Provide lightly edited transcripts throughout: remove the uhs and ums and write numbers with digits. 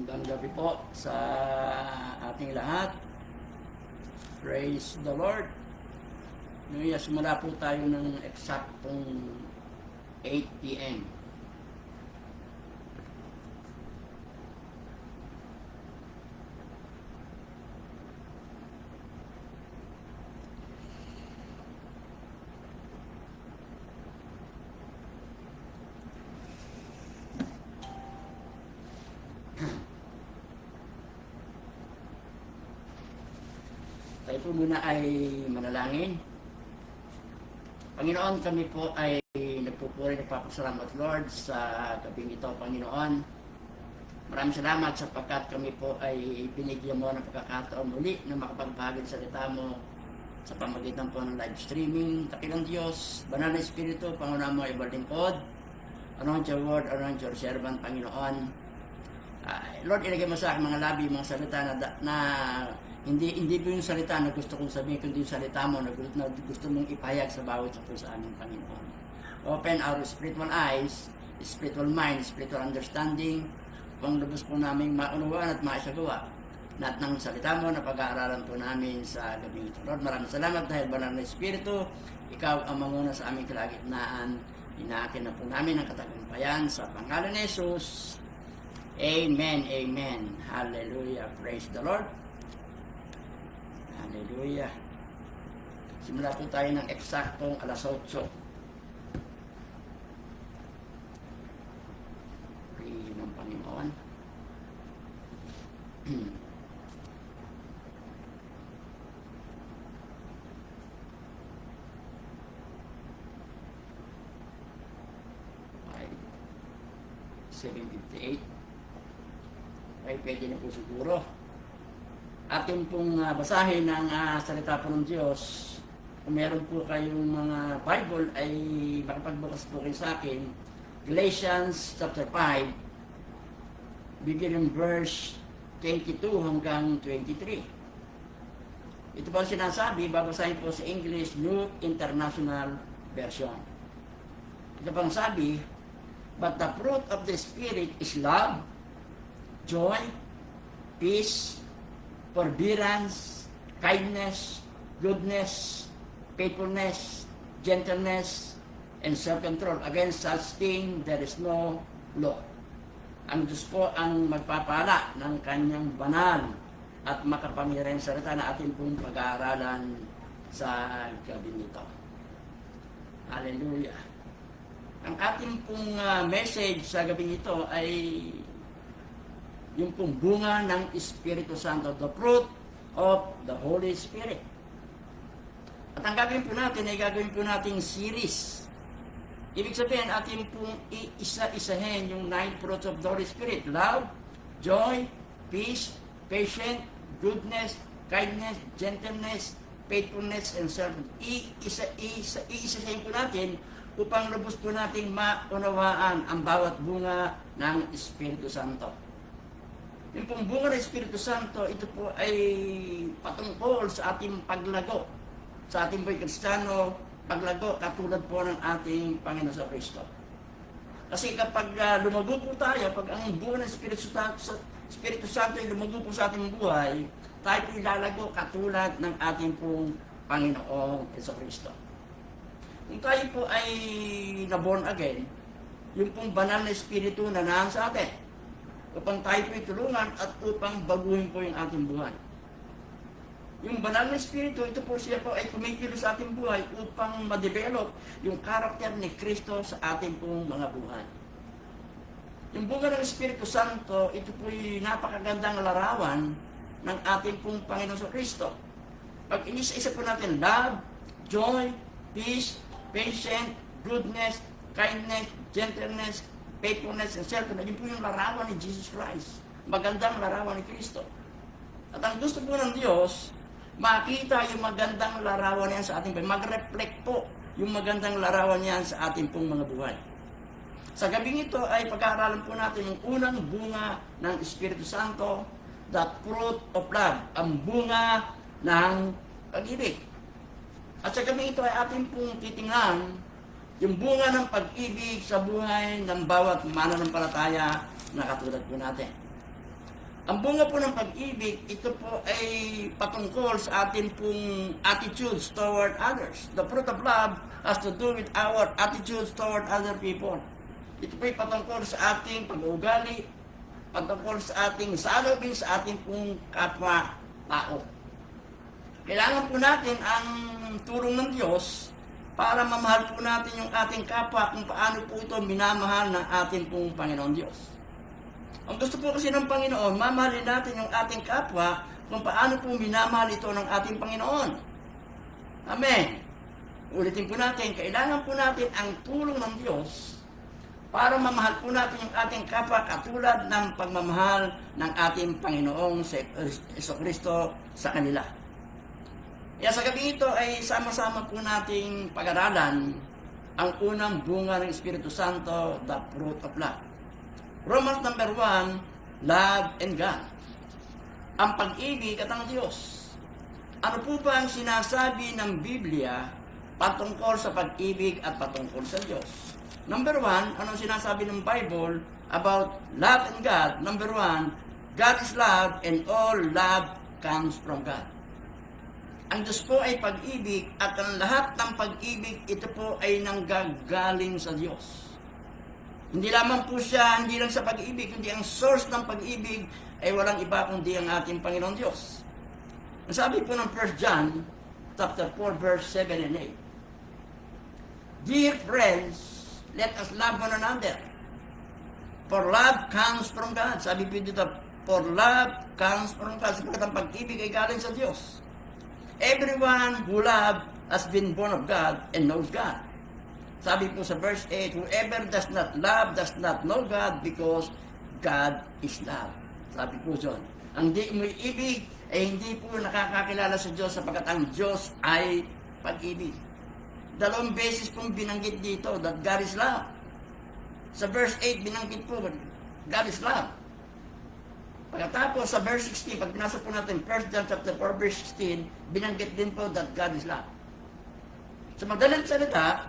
Magandang gabi po sa ating lahat. Praise the Lord. Ngayon, simula po tayo ng eksaktong 8 p.m. Tayo po muna ay manalangin. Panginoon, kami po ay nagpupuri, nagpapasalamat Lord sa gabing ito, Panginoon. Maraming salamat sapagkat kami po ay binigyan mo ng pagkakataon muli na makapagbahagi ng salita mo sa pamagitan po ng live streaming. Dakilang Diyos, Banal na Espiritu, Pangunawa mo ay balingkod. Anoint your word, anoint your servant, Panginoon. Lord, ilagay mo sa aking mga labi, mga salita na hindi po yung salita na gusto kong sabihin, kundi yung salita mo na gusto mong ipahayag sa bawat sa po sa aming Panginoon. Open our spiritual eyes, spiritual mind, spiritual understanding, upang lubos po namin maunawaan at maisagawa lahat ng salita mo na pag-aaralan po namin sa gabi ito. Lord, maraming salamat dahil Banal na Espiritu, ikaw ang manguna sa aming kalagitnaan. Inaakin na po namin ang katagumpayan sa pangalan ni Jesus. Amen, amen. Hallelujah. Praise the Lord. Hallelujah. Simula po tayo ng eksaktong alas 8. Purihin ng Panginoon. Ay, 7:58. Ay, pwede na po siguro. Atin pong basahin ang salita po ng Diyos. Kung meron po kayong mga Bible ay makapagbukas po kayo sa akin. Galatians chapter 5, begin in verse 22 hanggang 23. Ito po ang sinasabi, babasahin po sa English New International Version. Ito po ang sabi, but the fruit of the Spirit is love, joy, peace, forbearance, kindness, goodness, faithfulness, gentleness, and self-control. Against such thing, there is no law. Ang Diyos po ang magpapala ng kanyang banal at makapangyarihang salita na ating pong pag-aaralan sa gabi nito. Hallelujah. Ang ating pong message sa gabi nito ay yung pong bunga ng Espiritu Santo, the fruit of the Holy Spirit. At ang gagawin po natin ay gagawin po nating series. Ibig sabihin, atin pong iisa-isahin yung 9 fruits of the Holy Spirit. Love, joy, peace, patience, goodness, kindness, gentleness, faithfulness, and self-control. Iisa-isahin po natin upang lubos po nating maunawaan ang bawat bunga ng Espiritu Santo. Yung pong bunga ng Espiritu Santo, ito po ay patungkol sa ating paglago. Sa ating buhay Kristiyano, paglago katulad po ng ating Panginoon sa Kristo. Kasi kapag lumago po tayo, pag ang bunga ng Espiritu Santo ay lumago po sa ating buhay, tayo po ilalago katulad ng ating pong Panginoong sa Kristo. Kung tayo po ay na-born again, yung pong banal na Espiritu na naan sa atin, upang tayo po'y tulungan at upang baguhin po yung ating buhay. Yung banal na Espiritu, ito po siya po ay kumikilos sa ating buhay upang ma-develop yung karakter ni Kristo sa ating pong mga buhay. Yung bunga ng Espiritu Santo, ito po'y napakagandang larawan ng ating pong Panginoon sa Kristo. Pag inisa-isa po natin, love, joy, peace, patience, goodness, kindness, gentleness, faithfulness, and self-control. Yun po yung larawan ni Jesus Christ. Magandang larawan ni Kristo. At ang gusto po ng Diyos, makita yung magandang larawan niyan sa ating buhay. Mag-reflect po yung magandang larawan niyan sa ating pong mga buhay. Sa gabing ito ay pag-aaralan po natin yung unang bunga ng Espiritu Santo, that fruit of love, ang bunga ng pag-ibig. At sa gabing ito ay ating pong titingnan yung bunga ng pag-ibig sa buhay ng bawat mananampalataya na katulad po natin. Ang bunga po ng pag-ibig, ito po ay patungkol sa atin pong attitudes toward others. The fruit of love has to do with our attitudes toward other people. Ito po ay patungkol sa ating pag-uugali, patungkol sa ating salubin sa ating pong kapwa-tao. Kailangan po natin ang tulong ng Diyos para mamahal po natin yung ating kapwa kung paano po ito minamahal ng ating pong Panginoon Diyos. Ang gusto po kasi ng Panginoon, mamahalin natin yung ating kapwa kung paano po minamahal ito ng ating Panginoon. Amen. Ulitin po natin, kailangan po natin ang tulong ng Diyos para mamahal po natin yung ating kapwa katulad ng pagmamahal ng ating Panginoong Jesucristo sa kanila. Kaya sa gabi ito ay sama-sama po nating pag-aralan ang unang bunga ng Espiritu Santo, the fruit of love. Romans number 1, love and God. Ang pag-ibig at ang Diyos. Ano po ba ang sinasabi ng Biblia patungkol sa pag-ibig at patungkol sa Diyos? Number 1, anong sinasabi ng Bible about love and God? Number 1, God is love and all love comes from God. Ang Diyos po ay pag-ibig at ang lahat ng pag-ibig ito po ay nanggagaling sa Diyos. Hindi lamang po siya, hindi lang sa pag-ibig, kundi ang source ng pag-ibig ay walang iba kundi ang ating Panginoon Diyos. Ang sabi po ng 1 John, chapter 4, verse 7 and 8. Dear friends, let us love one another. For love comes from God. Sabi po dito, for love comes from God. Sapagkat ang pag-ibig ay galing sa Diyos. Everyone who loves has been born of God and knows God. Sabi po sa verse 8, whoever does not love does not know God because God is love. Sabi po dyan, ang di mo ibig ay hindi po nakakakilala sa Diyos sapagkat ang Diyos ay pag-ibig. Dalawang beses pong binanggit dito that God is love. Sa verse 8, binanggit po, God is love. Pagkatapos sa verse 16, pag pinasa po natin 1 John chapter 4, verse 16, binanggit din po that God is love. Sa madaling salita,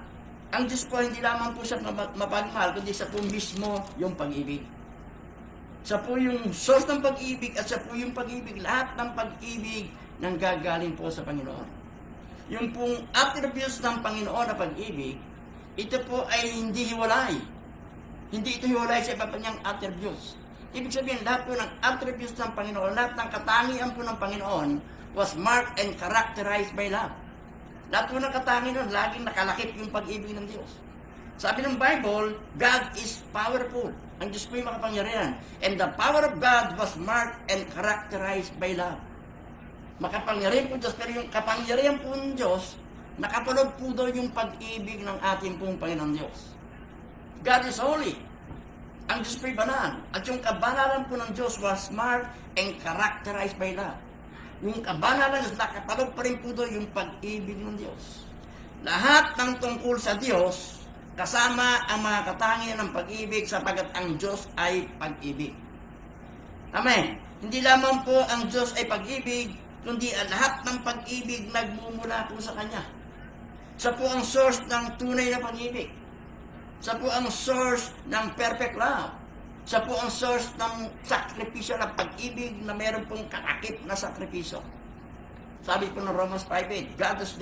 ang Diyos po hindi lamang po siya mapagmahal, kundi siya po mismo yung pag-ibig. Siya po yung source ng pag-ibig at siya po yung pag-ibig. Lahat ng pag-ibig nang gagaling po sa Panginoon. Yung pong attributes ng Panginoon na pag-ibig, ito po ay hindi hiwalay. Hindi ito hiwalay sa iba pa niyang attributes. Ibig sabihin, lahat po ng attributes ng Panginoon, lahat ng katangian po ng Panginoon was marked and characterized by love. Lahat po ng katangian nun, laging nakalakip yung pag-ibig ng Diyos. Sabi ng Bible, God is powerful. Ang Diyos po yung makapangyarihan. And the power of God was marked and characterized by love. Makapangyarihan po Diyos, pero yung kapangyarihan po ng Diyos, nakatulog po daw yung pag-ibig ng ating pong Panginoon Diyos. God is holy. Ang Diyos po'y banal. At yung kabanalan po ng Diyos was marked and characterized by love. Yung kabanalan Diyos, nakatalog pa rin po doon yung pag-ibig ng Diyos. Lahat ng tungkol sa Diyos, kasama ang mga katangian ng pag-ibig sapagkat ang Diyos ay pag-ibig. Amen. Hindi lamang po ang Diyos ay pag-ibig, kundi ang lahat ng pag-ibig nagmumula po sa Kanya. Siya po ang source ng tunay na pag-ibig. Siya po ang source ng perfect love. Siya po ang source ng sakripisyo ng pag-ibig na meron pong kakakip na sakripisyo. Sabi po ng Romans 5:8, God has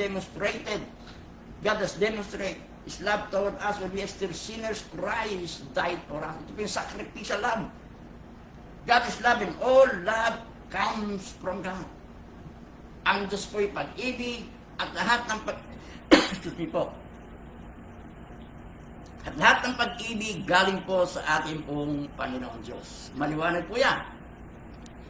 demonstrated His love toward us when we are still sinners, Christ died for us. Ito po yung sacrificial love. God is love and all love comes from God. Ang Diyos po'y pag-ibig at lahat ng excuse me po. At lahat ng pag-ibig galing po sa ating pong Panginoon Diyos. Maliwanag po yan.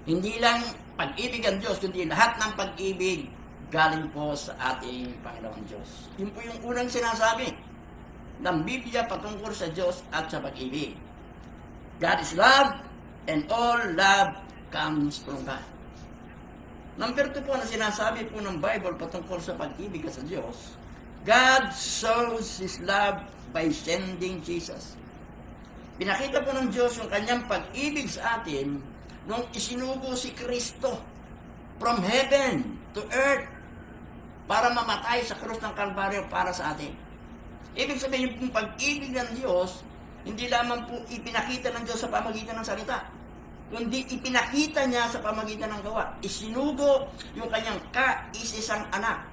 Hindi lang pag-ibig ang Diyos, kundi lahat ng pag-ibig galing po sa ating Panginoon Diyos. Yun po yung unang sinasabi ng Biblia patungkol sa Diyos at sa pag-ibig. God is love and all love comes from God. Number 2 po na sinasabi po ng Bible patungkol sa pag-ibig at sa Diyos, God shows His love by sending Jesus. Pinakita po ng Diyos yung kanyang pag-ibig sa atin nung isinugo si Kristo from heaven to earth para mamatay sa krus ng Kalbaryo para sa atin. Ibig sabihin yung pag-ibig ng Diyos, hindi lamang po ipinakita ng Diyos sa pamagitan ng salita. kundi ipinakita niya sa pamagitan ng gawa. Isinugo yung kanyang kaisisang anak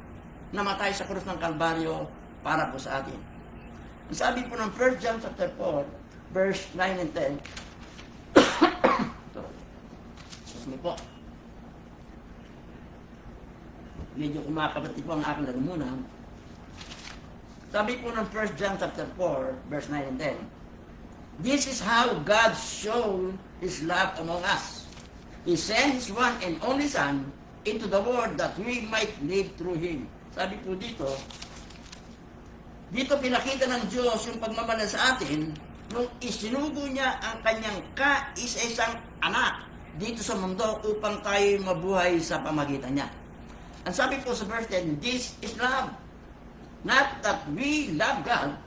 na matay sa krus ng Kalbaryo para po sa atin. Ang sabi po ng 1 John chapter 4, verse 9 and 10. Excuse me po. Medyo kumakabati po ang aking lalamunan. Sabi po ng 1 John chapter 4, verse 9 and 10. This is how God showed His love among us. He sent His one and only Son into the world that we might live through Him. Sabi po dito pinakita ng Diyos yung pagmamahal sa atin nung isinugo niya ang kanyang kaisa-isang anak dito sa mundo upang tayo mabuhay sa pamagitan niya. Ang sabi po sa verse 10, this is love. Not that we love God,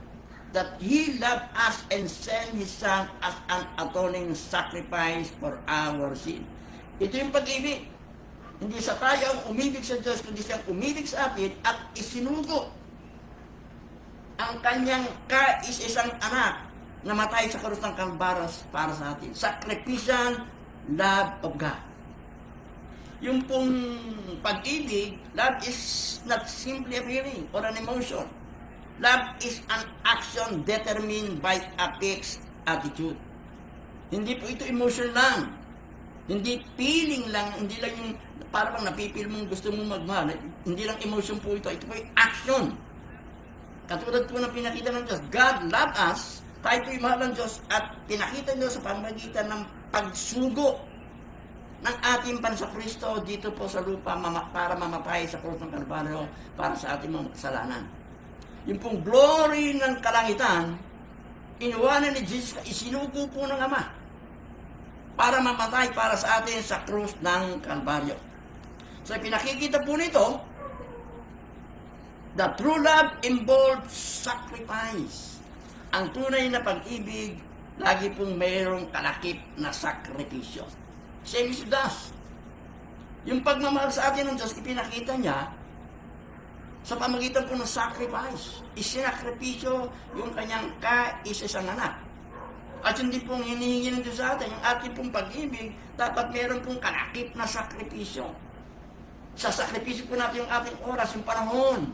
that He loved us and sent His Son as an atoning sacrifice for our sin. Ito yung pag-ibig. Hindi sa tayo ang umibig sa Diyos, kundi siyang umibig sa atin at isinugo ang kanyang kaisa-isang anak na matay sa krus ng Kalbaryo para sa atin. Sacrificial love of God. Yung pong pag-ibig, love is not simply a feeling or an emotion. Love is an action determined by a fixed attitude. Hindi po ito emotion lang. Hindi feeling lang, hindi lang yung parang napipil mong gusto mong magmahal. Hindi lang emotion po ito. Ito po yung action. Katulad po ng pinakita ng Diyos. God loved us, tayo po'y mahal ng Diyos at pinakita niyo sa pamagitan ng pagsugo ng ating Pansakristo dito po sa lupa para mamatay sa krus ng Kalbaryo para sa ating mga kasalanan. Yung pong glory ng kalangitan, iniwanan ni Jesus, isinugo po ng Ama para mamatay para sa atin sa krus ng Kalbaryo. So pinakikita po nito, the true love involves sacrifice. Ang tunay na pag-ibig, lagi pong mayroong kalakip na sakripisyo. Same as Judas. Yung pagmamahal sa atin ng Diyos, ipinakita niya sa pamagitan po ng sacrifice. Isinakripisyo yung kanyang kaisa-isang anak. At hindi pong hinihingi ng Diyos sa atin, yung ating pong pag-ibig, dapat meron pong kalakip na sakripisyo. Sa sakripisyo po natin yung ating oras, yung panahon.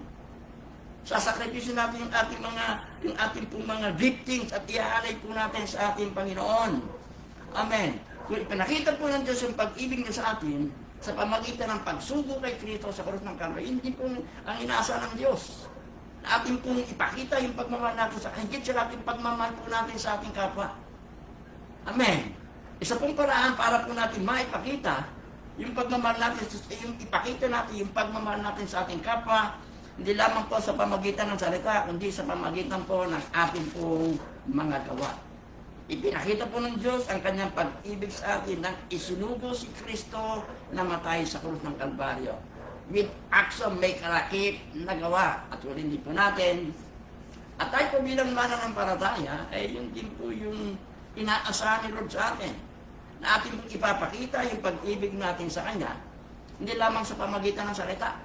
Sa sakripisyo natin yung ating pong mga giftings at iaalay po natin sa ating Panginoon. Amen. Kung ipinakita po ng Diyos yung pag-ibig niya sa atin, sa pamagitan ng pagsugo kay Kristo sa krus ng Kalbaryo, hindi po ang inaasa ng Diyos. Na atin pong ipakita yung pagmamahal natin higit sa ating pagmamahal po natin sa ating kapwa. Amen. Isa pong paraan para po natin maipakita yung pagmamahal natin, yung ipakita natin yung pagmamahal natin sa ating kapwa, hindi lamang po sa pamagitan ng salita, kundi sa pamagitan po ng ating pong mga gawa. Ipinakita po ng Diyos ang kanyang pag-ibig sa atin nang isinugo si Kristo na matay sa krus ng Kalbaryo. With action may kalakip na gawa. At hindi po natin. At tayo po bilang mananampalataya, ay yun din po yung inaasahan ni Lord sa atin. Na atin pong ipapakita yung pag-ibig natin sa Kanya. Hindi lamang sa pamagitan ng salita.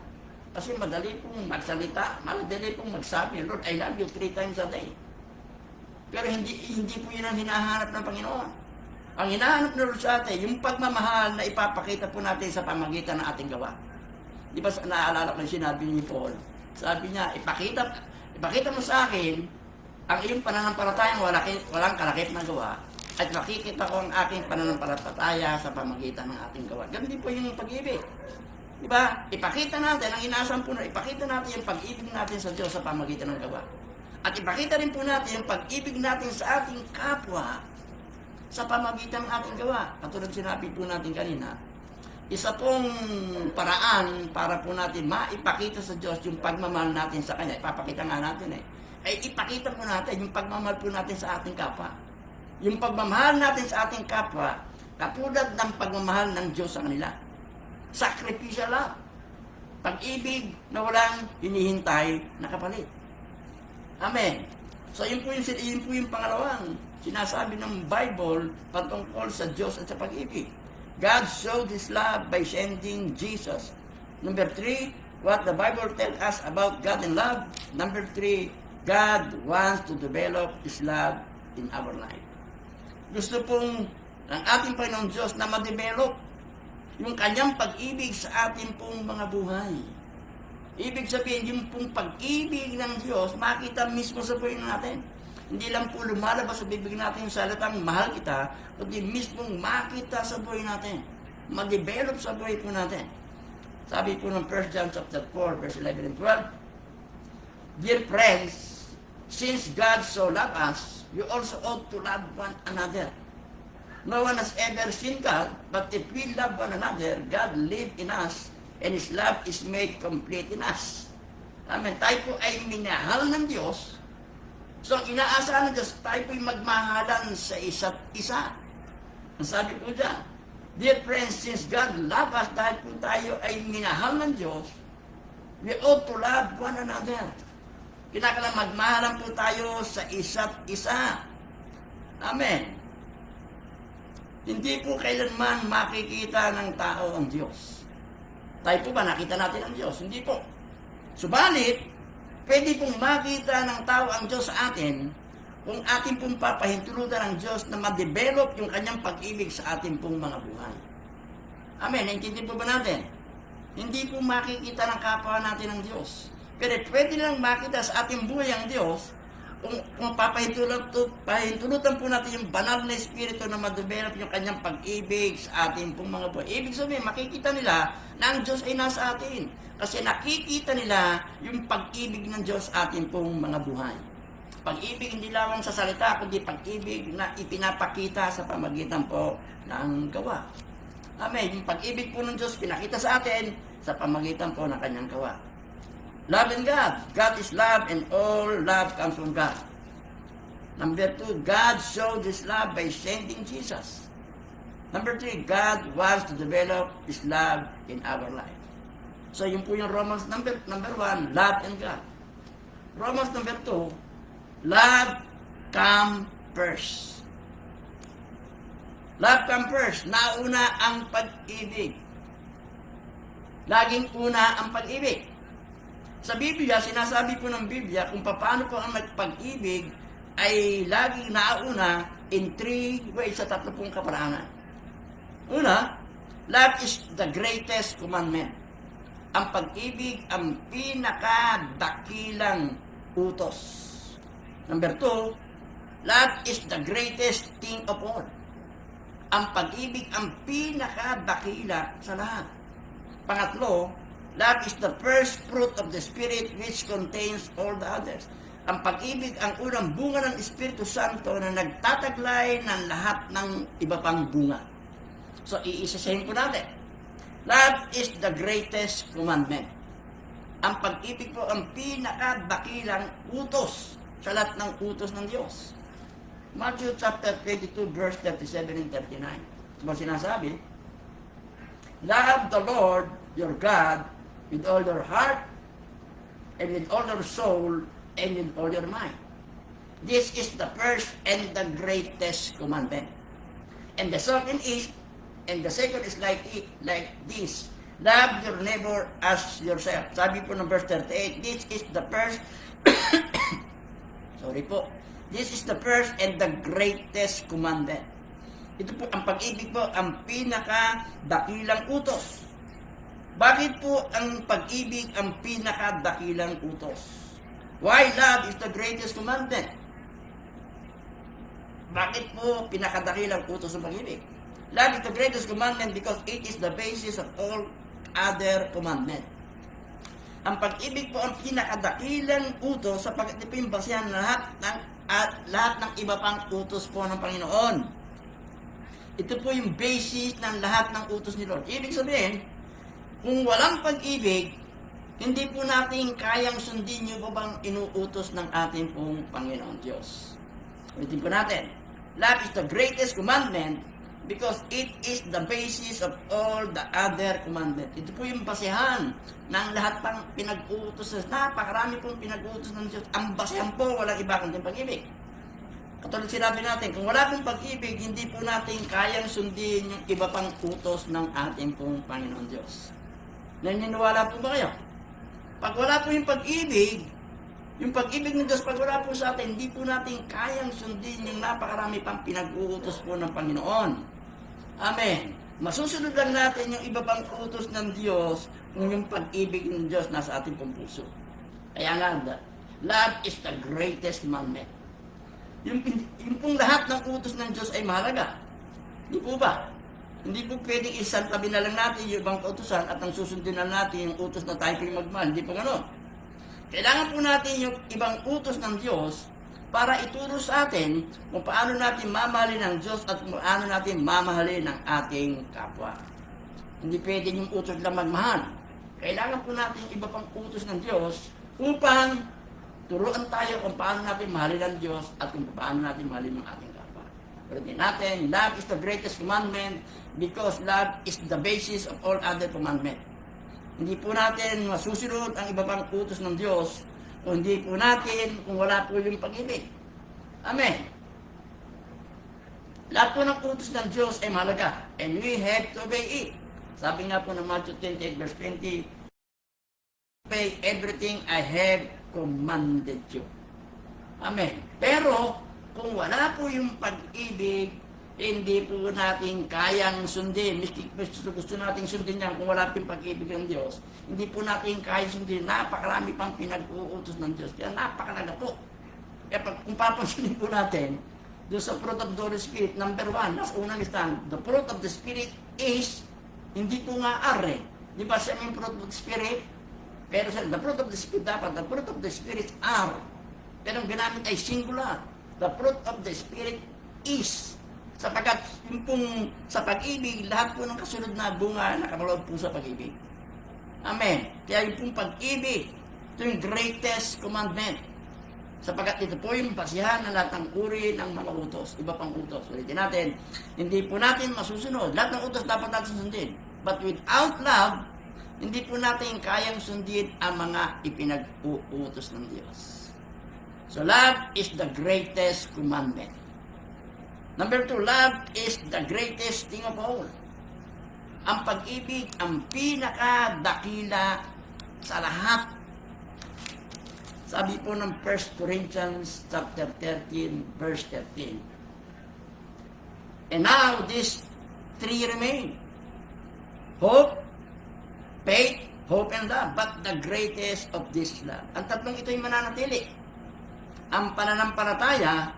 Kasi madali pong magsalita, madali pong magsabi, Lord, I love you 3 times a day. Pero hindi po yun ang hinahanap ng Panginoon. Ang hinahanap ng Lord sa atin, yung pagmamahal na ipapakita po natin sa pamagitan ng ating gawa. Di ba naalala ko yung sinabi ni Paul? Sabi niya, ipakita mo sa akin ang iyong pananampalatayang walang kalakip na gawa at makikita ko ang aking pananampalataya sa pamagitan ng ating gawa. Ganun din po yung pag-ibig. Di ba? Ipakita natin, ang inaasahan po na ipakita natin yung pag-ibig natin sa Diyos sa pamagitan ng gawa. At ipakita rin po natin yung pag-ibig natin sa ating kapwa sa pamagitan ng ating gawa. Katulad sinabi po natin kanina, isa pong paraan para po natin maipakita sa Diyos yung pagmamahal natin sa Kanya. Ipapakita nga natin ay ipakita po natin yung pagmamahal po natin sa ating kapwa. Yung pagmamahal natin sa ating kapwa, katulad ng pagmamahal ng Diyos sa kanila. Sacrificial love. Pag-ibig na walang hinihintay na kapalit. Amen. So yun po yung pangalawang sinasabi ng Bible patungkol sa Diyos at sa pag-ibig. God showed His love by sending Jesus. Number 3, what the Bible tells us about God and love. Number 3, God wants to develop His love in our life. Gusto pong ng ating Panginoon Diyos na ma-develop yung kanyang pag-ibig sa ating pong mga buhay. Ibig sabihin, yung pong pag-ibig ng Diyos, makita mismo sa buhay natin. Hindi lang po lumalabas sa bibig natin yung salitang mahal kita, kundi mismong makita sa buhay natin. Ma-develop sa buhay po natin. Sabi po ng 1 John chapter 4, verse 11 and 12, Dear friends, since God so loved us, you also ought to love one another. No one has ever seen God, but if we love one another, God lives in us, and His love is made complete in us. Amen. Tayo po ay minahal ng Diyos. So, ang inaasahan ng Diyos, tayo po ay magmahalan sa isa't isa. Ang sabi po dyan, Dear friends, since God loves us, dahil po tayo ay minahal ng Diyos, we ought to love one another. Kinakailangan magmahalan po tayo sa isa't isa. Amen. Hindi po kailanman makikita ng tao ang Diyos. Tayo po ba nakita natin ang Diyos? Hindi po. Subalit, pwede pong makita ng tao ang Diyos sa atin kung atin pong papahintulutan ng Diyos na ma-develop yung kanyang pag-ibig sa atin pong mga buhay. Amen. Naintindihan po ba natin? Hindi po makikita ng kapwa natin ang Diyos. Pero pwede lang makita sa ating buhay ang Diyos kung papahintulutan po natin yung banal na Espiritu na ma-develop yung kanyang pag-ibig sa ating pong mga buhay. Ibig sabihin, makikita nila na ang Diyos ay nasa atin. Kasi nakikita nila yung pag-ibig ng Diyos sa ating pong mga buhay. Pag-ibig hindi lamang sa salita, kundi pag-ibig na ipinapakita sa pamagitan po ng gawa. Amen. Yung pag-ibig po ng Diyos pinakita sa atin sa pamagitan po ng kanyang gawa. Love in God. God is love and all love comes from God. Number 2, God showed His love by sending Jesus. Number 3, God wants to develop His love in our life. So yun po yung Romans number 1, love in God. Romans number 2, love come first. Love come first. Nauna ang pag-ibig. Laging una ang pag-ibig. Sa Biblia, sinasabi po ng Biblia kung paano po ang nagpag-ibig ay laging nauna in 3 ways sa 3 kaparaanan. Una, love is the greatest commandment. Ang pag-ibig ang pinakadakilang utos. Number 2, love is the greatest thing of all. Ang pag-ibig ang pinakadakila sa lahat. Pangatlo, love is the first fruit of the Spirit which contains all the others. Ang pag-ibig ang unang bunga ng Espiritu Santo na nagtataglay ng lahat ng iba pang bunga. So, iisa-sahin po natin. Love is the greatest commandment. Ang pag-ibig po ang pinakadakilang utos sa lahat ng utos ng Diyos. Matthew chapter 22, verse 37 and 39. Diba sinasabi? Love the Lord your God with all your heart, and with all your soul, and with all your mind. This is the first and the greatest commandment. And the second is like this. Love your neighbor as yourself. Sabi po ng verse 38, this is the first, this is the first and the greatest commandment. Ito po, ang pag-ibig po, ang pinakadakilang utos. Bakit po ang pag-ibig ang pinakadakilang utos? Why love is the greatest commandment? Bakit po pinakadakilang utos ng pag-ibig? Love is the greatest commandment because it is the basis of all other commandment. Ang pag-ibig po ang pinakadakilang utos sapagkat ito po yung basihan lahat ng iba pang utos po ng Panginoon. Ito po yung basis ng lahat ng utos ni Lord. Ibig sabihin, kung walang pag-ibig, hindi po natin kayang sundin yung bang inuutos ng ating pong Panginoon Diyos. Ulitin po natin. Love is the greatest commandment because it is the basis of all the other commandments. Ito po yung basehan ng lahat pang pinag-uutos. Napakarami pong pinag-uutos ng Diyos. Ang basehan po, walang iba kundi pag-ibig. Katulad sinabi natin, kung wala pong pag-ibig, hindi po natin kayang sundin yung iba pang utos ng ating pong Panginoon Diyos. Naniniwala po ba kayo? Pag wala po yung pag-ibig ng Diyos, pag wala po sa atin, hindi po natin kayang sundin yung napakarami pang pinag-uutos po ng Panginoon. Amen. Masusunod lang natin yung iba pang utos ng Diyos kung yung pag-ibig ng Diyos nasa ating pong puso. Kaya nga, love is the greatest commandment. Yung pong lahat ng utos ng Diyos ay mahalaga. Hindi po ba? Hindi po pwedeng isang tabi na lang natin yung ibang utusan at ang susundin na natin yung utos na tayo pong magmahal. Hindi po gano'n. Kailangan po natin yung ibang utos ng Diyos para ituro sa atin kung paano natin mamahalin ang Diyos at kung paano natin mamahalin ang ating kapwa. Hindi pwede yung utos lang magmahal. Kailangan po natin yung iba pang utos ng Diyos upang turuan tayo kung paano natin mahalin ang Diyos at kung paano natin mahalin ang ating kapwa. Ulitin natin, love is the greatest commandment because love is the basis of all other commandments. Hindi po natin masusunod ang iba pang utos ng Diyos kung hindi po natin, kung wala po yung pag-ibig. Amen. Lahat po ng utos ng Diyos ay mahalaga and we have to obey it. Sabi nga po ng Matthew 28 verse 20, obey everything I have commanded you. Amen. Pero kung wala po yung pag-ibig, hindi po natin kayang sundin. Gusto natin sundin yan kung wala po yung pag-ibig ng Diyos. Hindi po natin kayang sundin. Napakarami pang pinag-uutos ng Diyos. Kaya napakalaga po. Kaya kung papansinin po natin, doon sa fruit of the Holy Spirit, number 1, nasa unang listahan, the fruit of the Spirit is, hindi po nga are. Di ba siya may fruit of the Spirit? Pero the fruit of the Spirit dapat, the fruit of the Spirit are. Pero ang ginamit ay singular. The fruit of the Spirit is. Sapagkat yung pong sa pag-ibig, lahat po ng kasunod na bunga nakabalod po sa pag-ibig. Amen. Kaya yung pong pag-ibig, ito yung greatest commandment. Sapagkat ito po yung basihan ng lahat ng uri ng mga utos, iba pang utos. Ulitin natin, hindi po natin masusunod. Lahat ng utos dapat natin sundin. But without love, hindi po natin kayang sundin ang mga ipinag-uutos ng Diyos. So love is the greatest commandment. Number 2, love is the greatest thing of all. Ang pag-ibig, ang pinakadakila sa lahat. Sabi po ng 1 Corinthians chapter 13, verse 13. And now, these three remain. Hope, faith, hope, and love. But the greatest of this love. Ang tatlong ito yung mananatili. Ang pananampalataya,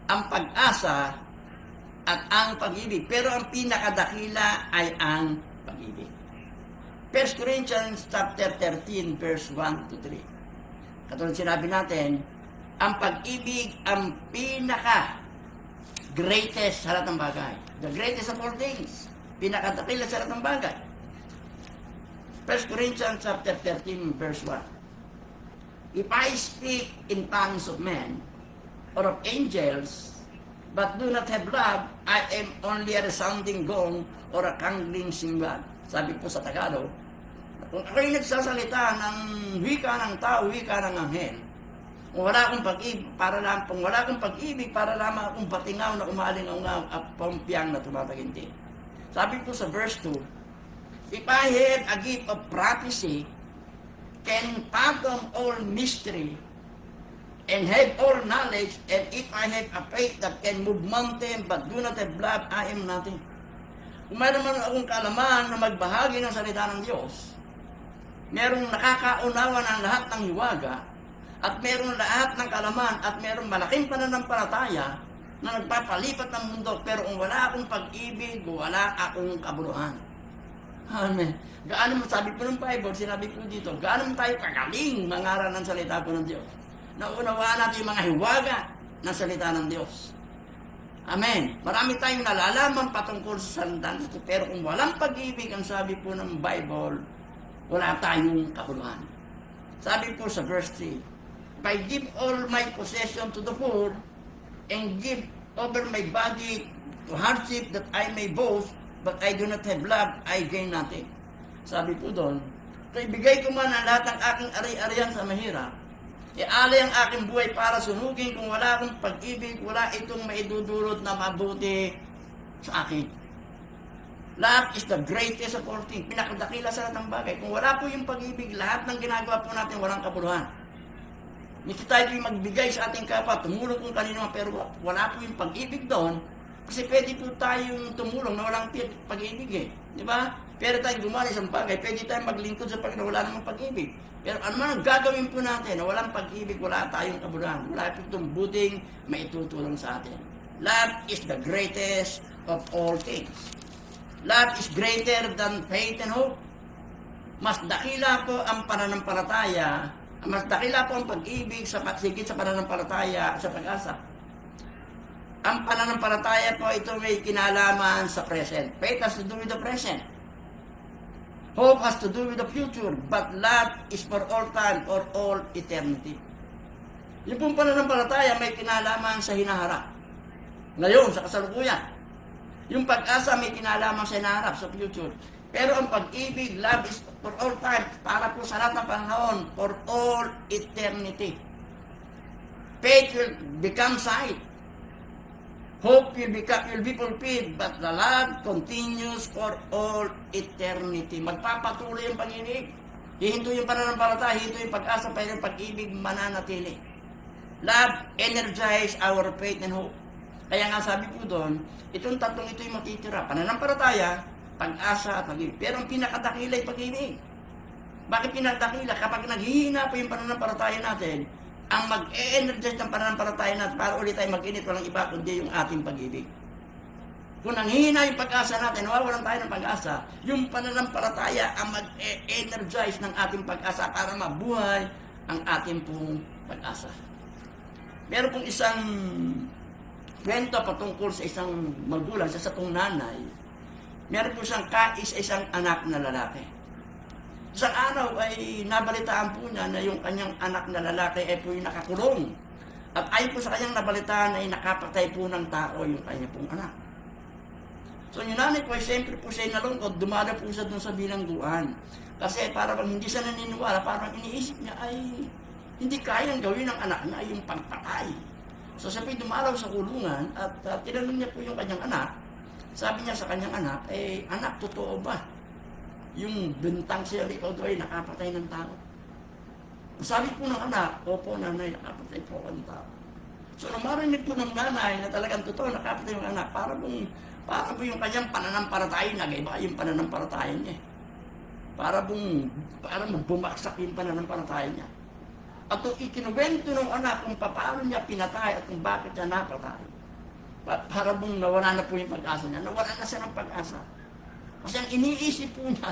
ang pag-asa, at ang pag-ibig. Pero ang pinakadakila ay ang pag-ibig. 1 Corinthians chapter 13, verse 1 to 3. Katulad sinabi natin, ang pag-ibig ang pinaka-greatest sa lahat ng bagay. The greatest of all things. Pinakadakila sa lahat ng bagay. 1 Corinthians chapter 13, verse 1. If I speak in tongues of men or of angels, but do not have love, I am only a resounding gong or a clanging cymbal. Sabi po sa Tagalog, kung ako'y nagsasalita ng wika ng tao, wika ng anghel, kung wala akong pag-ibig, para lamang akong patingaw na umalingaw at pompyang na tumataginti. Sabi po sa verse 2, if I have a gift of prophecy, can fathom all mystery, and have all knowledge, and if I have a faith that can move mountain but do not have love, I am nothing. Kung mayroon man akong kaalaman na magbahagi ng salita ng Diyos, merong nakakaunawa ng lahat ng hiwaga, at merong lahat ng kaalaman, at merong malaking pananampalataya na nagpapalipat ng mundo, pero kung wala akong pag-ibig, wala akong kabuluhan. Amen. Gaano mo, sabi po ng Bible, sinabi po dito, gaano mo tayo kagaling mangaral ng salita po ng Diyos. Naunawaan natin yung mga hiwaga ng salita ng Diyos. Amen. Marami tayong nalalaman patungkol sa salita ng Diyos, pero kung walang pag-ibig, ang sabi po ng Bible, wala tayong kabuluhan. Sabi po sa verse 3, if I give all my possession to the poor, and give over my body to hardship that I may boast, but I do not have love, I gain nothing. Sabi po doon, kung ibigay ko man ang lahat ng aking ari-arian sa mahirap, ialay ang aking buhay para sunugin, kung wala akong pag-ibig, wala itong maidudulot na mabuti sa akin. Love is the greatest of all things. Pinakadakila sa lahat ng bagay. Kung wala po yung pag-ibig, lahat ng ginagawa po natin walang kabuluhan. Hindi tayo yung magbigay sa ating kapwa, tumulong kung kanino, pero wala po yung pag-ibig doon, Kasi pwede po tayong tumulong na walang pag-ibig eh. Di ba? Pero tayong gumawa ng isang bagay, pwede tayong maglingkod sa pag na wala namang pag-ibig. Pero ano man ang gagawin po natin na walang pag-ibig, wala tayong kabuluhan. Wala po itong buting maitutulong sa atin. Love is the greatest of all things. Love is greater than faith and hope. Mas dakila po ang pananampalataya, mas dakila po ang pag-ibig sa pagsigit sa pananampalataya sa pag-asa. Ang pananampalataya po ito may kinalaman sa present. Faith has to do with the present. Hope has to do with the future. But love is for all time or all eternity. Yung pong pananampalataya may kinalaman sa hinaharap. Ngayon, sa kasalukuyan. Yung pag-asa may kinalaman sa hinaharap, sa future. Pero ang pag-ibig, love is for all time, para po sa lahat ng panahon, for all eternity. Faith will become sight. Hope will be fulfilled, but the love continues for all eternity. Magpapatuloy ang pag-ibig. Hihinto yung pananampalataya, hihinto yung pag-asa, pero yung pag-ibig mananatili. Love energize our faith and hope. Kaya nga sabi po doon, itong tatlong ito yung matitira. Pananampalataya, pag-asa at pag-ibig. Pero ang pinakadakila ay pag-ibig. Bakit pinakadakila? Kapag naghihina po yung pananampalataya natin, ang mag-e-energize ng pananampalataya natin para ulit tayo mag-init, walang iba kundi yung ating pag-ibig. Kung nanghihina yung pag-asa natin, nawawalan tayo ng pag-asa, yung pananampalataya ang mag-e-energize ng ating pag-asa para mabuhay ang ating pong pag-asa. Meron pong isang kwento patungkol sa isang magulang, sa isang nanay. Meron po siyang isang anak na lalaki. Isang araw ay nabalitaan po niya na yung kanyang anak na lalaki ay po yung nakakulong. At ayon po sa kanyang nabalitaan ay nakapatay po ng tao yung kanyang pong anak. So yung nanay po ay siyempre po siya nalungkot, dumalo po siya dun sa bilangguan. Kasi parang hindi siya naniniwala, parang iniisip niya ay hindi kayang gawin ng anak na yung pagpatay. So siya po dumalaw sa kulungan at tinanong niya po yung kanyang anak. Sabi niya sa kanyang anak, anak, totoo ba? Yung bintang siya, ikaw doon ay nakapatay ng tao. Sabi po ng anak, opo nanay, nakapatay po ang tao. So nung marinig po ng nanay na talagang totoo, nakapatay yung anak, para po yung kanyang pananampalataya, nag-iba yung pananampalataya niya. Para bumaksak yung pananampalataya niya. At ikinuwento ng anak kung paano niya pinatay at kung bakit niya napatay. Para nawala na po yung pag-asa niya, nawala na siya ng pag-asa. Kasi ang iniisip po niya,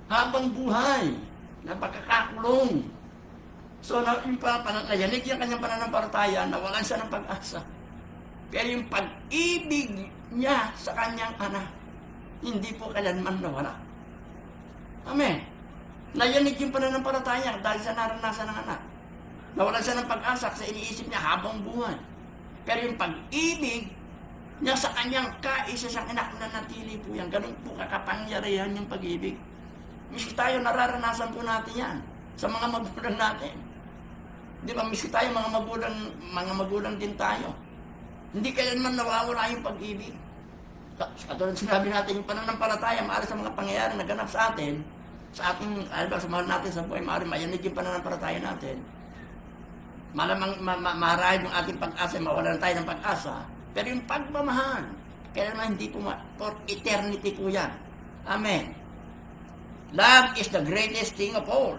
habang buhay, na pagkakakulong. So, yung nayanig yung kanyang pananampalataya, nawalan siya ng pag-asa. Pero yung pag-ibig niya sa kanyang anak, hindi po kailanman nawala. Amen. Nayanig yung pananampalataya dahil sa naranasan ng anak. Nawalan siya ng pag-asa kasi iniisip niya habang buhay. Pero yung pag-ibig niya sa kanyang kaisa siyang anak na natili po yan. Ganun po kakapangyarihan yung pag-ibig. Miski tayo, nararanasan po natin yan sa mga magulang natin. Di ba, miski tayo, mga magulang din tayo. Hindi kailanman nawawala yung pag-ibig. Katulad sinabi natin, yung pananampalataya, maaari sa mga pangyayari na ganap sa atin, sa ating, sa mahal natin sa buhay, maaari mayanig yung pananampalataya natin. Malamang marahil yung ating pag-asa, mawalan tayo ng pag-asa. Pero yung pagmamahal, kailanman hindi po for eternity po yan. Amen. Love is the greatest thing of all.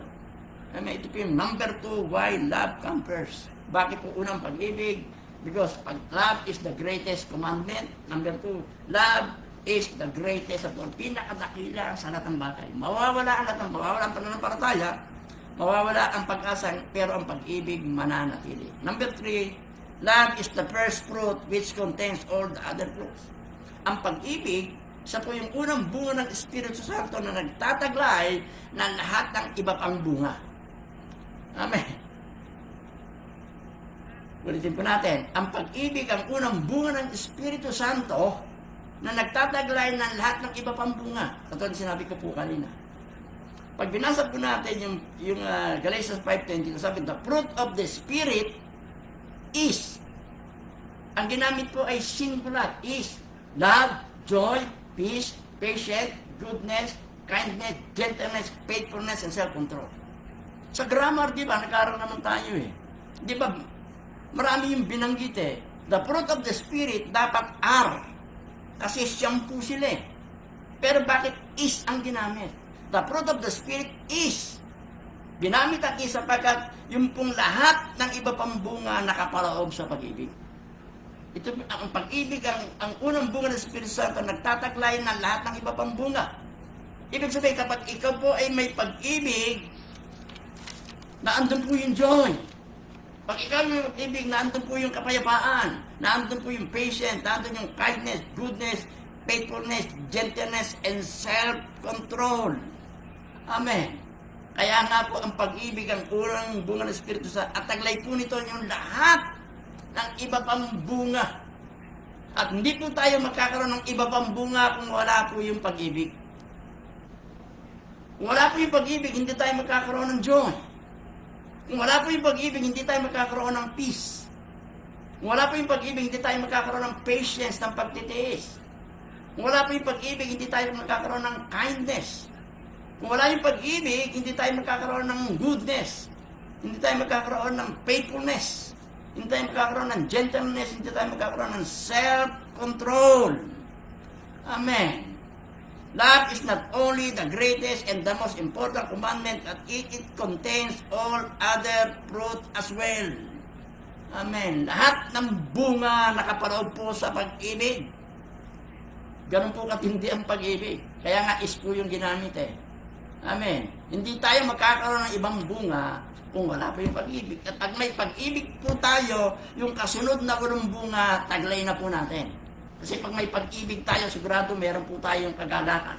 Amen. Ito po yung number 2, why love comes first. Bakit po unang pag-ibig? Because love is the greatest commandment. Number 2, love is the greatest of all. Pinakadakila sa lahat ng bagay. Mawawala ang pananampalataya, mawawala ang pag-asa, pero ang pag-ibig mananatili. Number 3, love is the first fruit which contains all the other fruits. Ang pag-ibig, siya po yung unang bunga ng Espiritu Santo na nagtataglay ng lahat ng iba pang bunga. Amen. Ulitin po natin, ang pag-ibig ang unang bunga ng Espiritu Santo na nagtataglay ng lahat ng iba pang bunga. Katulad sinabi ko po kanina. Pag binasa po natin yung Galatians 5:20, sabi, the fruit of the Spirit is, ang ginamit po ay singular, is love, joy, peace, patience, goodness, kindness, gentleness, faithfulness, and self-control. Sa grammar, di ba, nag-aaral naman tayo eh. Di ba, marami yung binanggit eh. The fruit of the Spirit dapat are. Kasi siyam po sila eh. Pero bakit is ang ginamit? The fruit of the Spirit is. Ginamit ang is sapagkat yung pong lahat ng iba pang bunga nakapaloob sa pag-ibig. Ito ang pag-ibig, ang unang bunga ng Espiritu Santo, nagtataglay ng lahat ng iba pang bunga. Ibig sabihin, kapag ikaw po ay may pag-ibig, naandun po yung joy. Pag ikaw may pag-ibig, naandun po yung kapayapaan, naandun po yung patience, naandun yung kindness, goodness, faithfulness, gentleness, and self-control. Amen. Kaya nga po ang pag-ibig, ang unang bunga ng Espiritu Santo, at taglay po nito yung lahat ng iba pang bunga. At hindi po tayo magkakaroon ng iba pang bunga kung wala po yung pag-ibig. Kung wala po yung pag-ibig, hindi tayo magkakaroon ng joy. Kung wala po yung pag-ibig, hindi tayo magkakaroon ng peace. Kung wala po yung pag-ibig, hindi tayo magkakaroon ng patience, ng pagtitiis. Kung wala po yung pag-ibig, hindi tayo magkakaroon ng kindness. Kung wala yung pag-ibig, hindi tayo magkakaroon ng goodness. Hindi tayo magkakaroon ng faithfulness. Hindi tayo magkakaroon ng gentleness. Hindi tayo magkakaroon ng self-control. Amen. Love is not only the greatest and the most important commandment, but it contains all other fruit as well. Amen. Lahat ng bunga nakapaloob po sa pag-ibig. Ganun po katindi ang pag-ibig. Kaya nga is po yung ginamit eh. Amen. Hindi tayo magkakaroon ng ibang bunga kung wala pa yung pag-ibig. At pag may pag-ibig po tayo, yung kasunod na unang bunga, taglay na po natin. Kasi pag may pag-ibig tayo, sigurado meron po tayong kagalakan.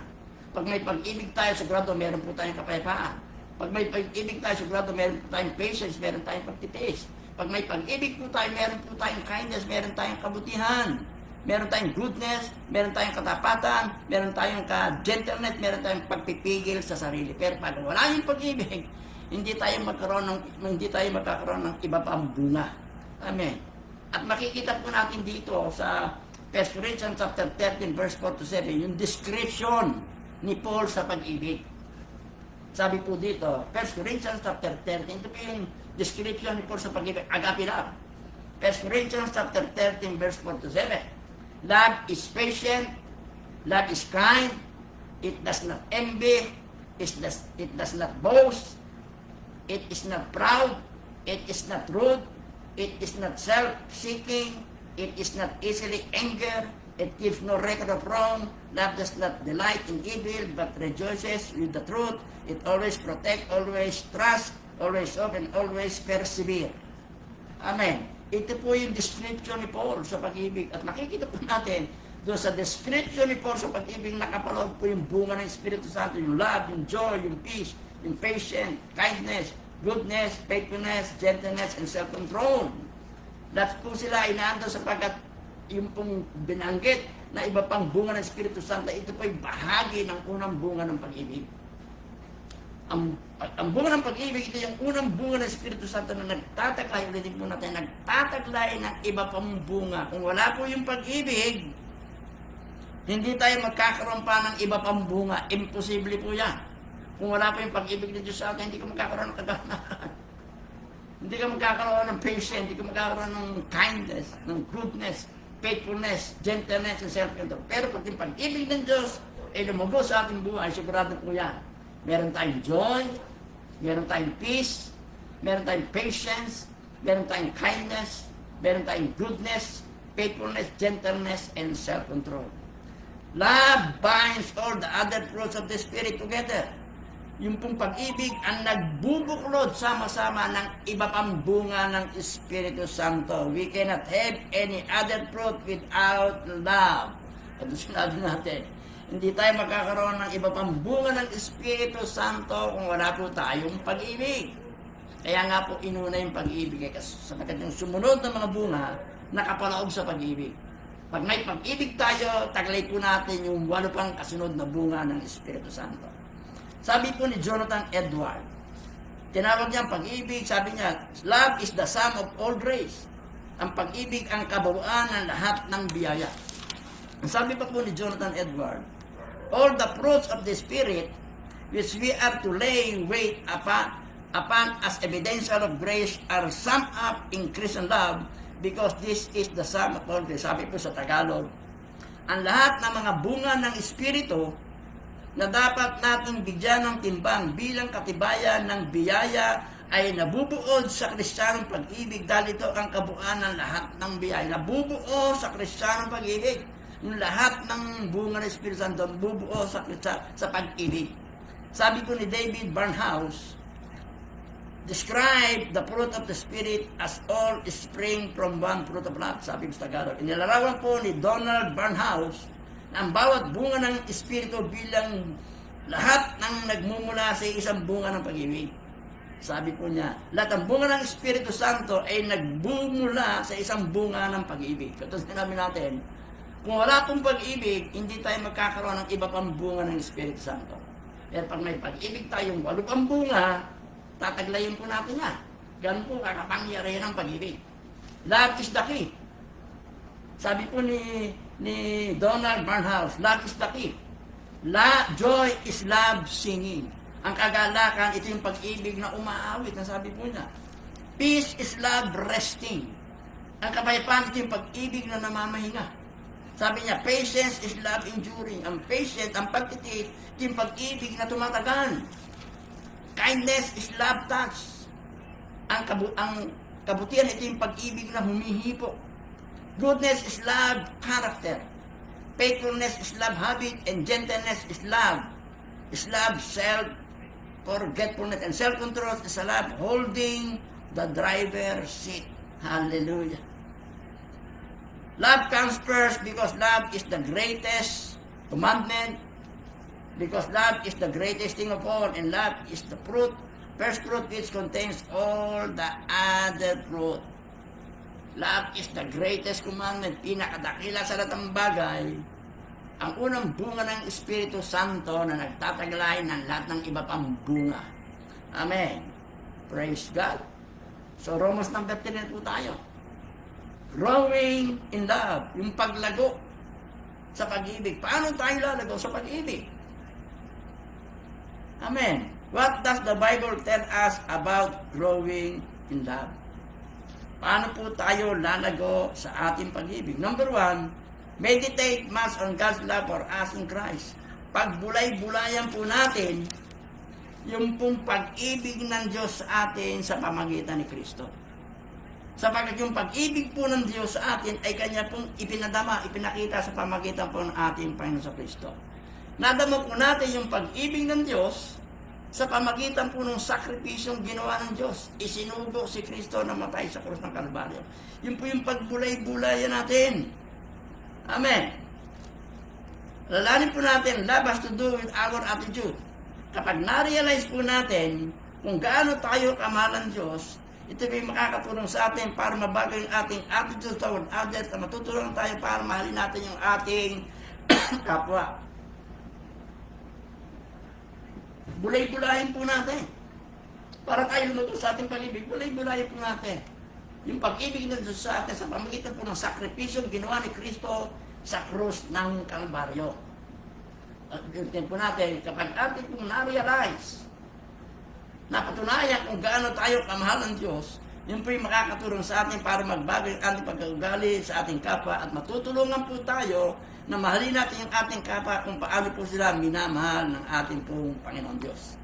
Pag may pag-ibig tayo, sigurado meron po tayong kapayapaan. Pag may pag-ibig tayo, sigurado meron po tayong patience, meron tayong pagtitiis. Pag may pag-ibig po tayo, meron po tayong kindness, meron tayong kabutihan. Meron tayong goodness, meron tayong katapatan, meron tayong gentleness, meron tayong pagpipigil sa sarili. Pero pag wala yung pag-ibig, hindi tayo magkakaroon ng iba pang bunga. Amen. At makikita po natin dito sa 1 Corinthians chapter 13 verse 4 to 7, yung description ni Paul sa pag-ibig. Sabi po dito, 1 Corinthians chapter 13, ito po yung description ni Paul sa pag-ibig, agape love. 1 Corinthians chapter 13 verse 4 to 7. Love is patient, love is kind, it does not envy, it does not boast, it is not proud, it is not rude, it is not self-seeking, it is not easily angered, it gives no record of wrong, love does not delight in evil, but rejoices with the truth, it always protects, always trusts, always hope, and always persevere. Amen. Ito po yung description ni Paul sa pag-ibig. At makikita po natin, doon sa description ni Paul sa pag-ibig, nakapaloob po yung bunga ng Espiritu Santo, yung love, yung joy, yung peace, yung patience, kindness, goodness, faithfulness, gentleness, and self-control. Lahat po sila inaandun sapagkat yung pong binanggit na iba pang bunga ng Espiritu Santo, ito po yung bahagi ng unang bunga ng pag-ibig. Ang bunga ng pag-ibig, ito yung unang bunga ng Espiritu Santo na nagtataglay, ulitin po natin, nagtataglay ng iba pang bunga. Kung wala po yung pag-ibig, hindi tayo magkakaroon pa ng iba pang bunga. Imposible po yan. Kung wala po yung pag-ibig ng Diyos sa atin, hindi ka magkakaroon ng kaganahan. Hindi ka magkakaroon ng patience, hindi ka magkakaroon ng kindness, ng goodness, faithfulness, gentleness, and self-control. Pero pag yung pag-ibig ng Diyos ay lumabos sa ating buhay, sigurado po yan. Meron tayong joy, meron tayong peace, meron tayong patience, meron tayong kindness, meron tayong goodness, faithfulness, gentleness, and self-control. Love binds all the other fruits of the Spirit together. Yung pong pag-ibig ang nagbubuklod sama-sama ng iba pang bunga ng Espiritu Santo. We cannot have any other fruit without love. Ito sinabi natin. Hindi tayo magkakaroon ng iba pang bunga ng Espiritu Santo kung wala po tayong pag-ibig. Kaya nga po inuna yung pag-ibig. Kasi sapagkat yung sumunod na mga bunga, nakapaloob sa pag-ibig. Pag may pag-ibig tayo, taglay po natin yung 8 pang kasunod na bunga ng Espiritu Santo. Sabi po ni Jonathan Edward, tinawag niya ang pag-ibig, sabi niya, love is the sum of all grace. Ang pag-ibig ang kabuuan ng lahat ng biyaya. Sabi pa po ni Jonathan Edward, all the fruits of the Spirit which we are to lay weight upon as evidential of grace are summed up in Christian love, because this is the sum of all grace. Sabi po sa Tagalog, ang lahat ng mga bunga ng Espiritu na dapat nating bigyan ng timbang bilang katibayan ng biyaya ay nabubuod sa Kristiyanong pag-ibig dahil ito ang kabuuan ng lahat ng biyaya. Nabubuo sa Kristiyanong pag-ibig. Yung lahat ng bunga ng Espiritu Santo nabubuo sa pag-ibig. Sabi ko ni David Barnhouse, describe the fruit of the Spirit as all spring from one fruit of love. Sabi ko sa Tagalog. Inilarawan po ni Donald Barnhouse na ang bawat bunga ng Espiritu bilang lahat ng nagmumula sa isang bunga ng pag-ibig. Sabi po niya, lahat ng bunga ng Espiritu Santo ay nagbumula sa isang bunga ng pag-ibig. Katulad sinabi natin, kung wala itong pag-ibig, hindi tayo magkakaroon ng iba pang bunga ng Espiritu Santo. Pero pag may pag-ibig tayong 8 pang bunga, tataglayin po natin yan. Ganun po kakapangyarihan ng pag-ibig. Love is the key. Sabi po ni Donald Barnhouse, love is the key. Joy is love singing. Ang kagalakan, ito yung pag-ibig na umaawit. Ang sabi po niya, peace is love resting. Ang kapayapaan, ito yung pag-ibig na namamahinga. Sabi niya, patience is love enduring. Ang patient, ang pagtitiis, ito yung pag-ibig na tumatagal. Kindness is love touch. Ang kabutihan, ito yung pag-ibig na humihipo. Goodness is love character. Faithfulness is love habit. And gentleness is love. Is love self-forgetfulness. And self-control is a love holding the driver's seat. Hallelujah. Love comes first because love is the greatest commandment. Because love is the greatest thing of all, and love is the fruit, first fruit which contains all the other fruit. Love is the greatest commandment, pinakadakila sa lahat ng bagay. Ang unang bunga ng Espiritu Santo na nagtataglay ng lahat ng iba pang bunga. Amen. Praise God. So, Romans number 10 po tayo. Growing in love, yung paglago sa pag-ibig. Paano tayo lalago sa pag-ibig? Amen. What does the Bible tell us about growing in love? Paano po tayo lalago sa ating pag-ibig? Number 1, meditate much on God's love for us in Christ. Pagbulay-bulayan po natin yung pong pag-ibig ng Diyos sa atin sa pamagitan ni Kristo. Sapagkat yung pag-ibig po ng Diyos sa atin ay Kanya pong ipinakita sa pamagitan po ng ating Panginoon sa Kristo. Nadama po natin yung pag-ibig ng Diyos sa pamagitan po ng sakripisyong ginawa ng Diyos. Isinugo si Kristo na matay sa krus ng Kalbaryo. Yun po yung pagbulay-bulayan natin. Amen. Lalanin po natin, love has to do with our attitude. Kapag na-realize po natin kung gaano tayo kamahal ng Diyos, ito ay makakatulong sa atin para mabago yung ating attitude toward others at matutulong tayo para mahalin natin yung ating kapwa. Bulay-bulayin po natin. Para tayo luto sa ating pag-ibig, bulay-bulayin po natin. Yung pag-ibig ng Diyos sa atin sa pamagitan po ng sakripisyo ginawa ni Kristo sa krus ng Kalbaryo. At yun po natin, kapag ating pong na-realize, napatunayan kung gaano tayo kamahal ng Diyos, yun po yung makakatulong sa atin para magbago yung ating pag-uugali sa ating kapwa at matutulungan po tayo na mahalin natin yung ating kapwa kung paano po sila minamahal ng ating pong Panginoon Diyos.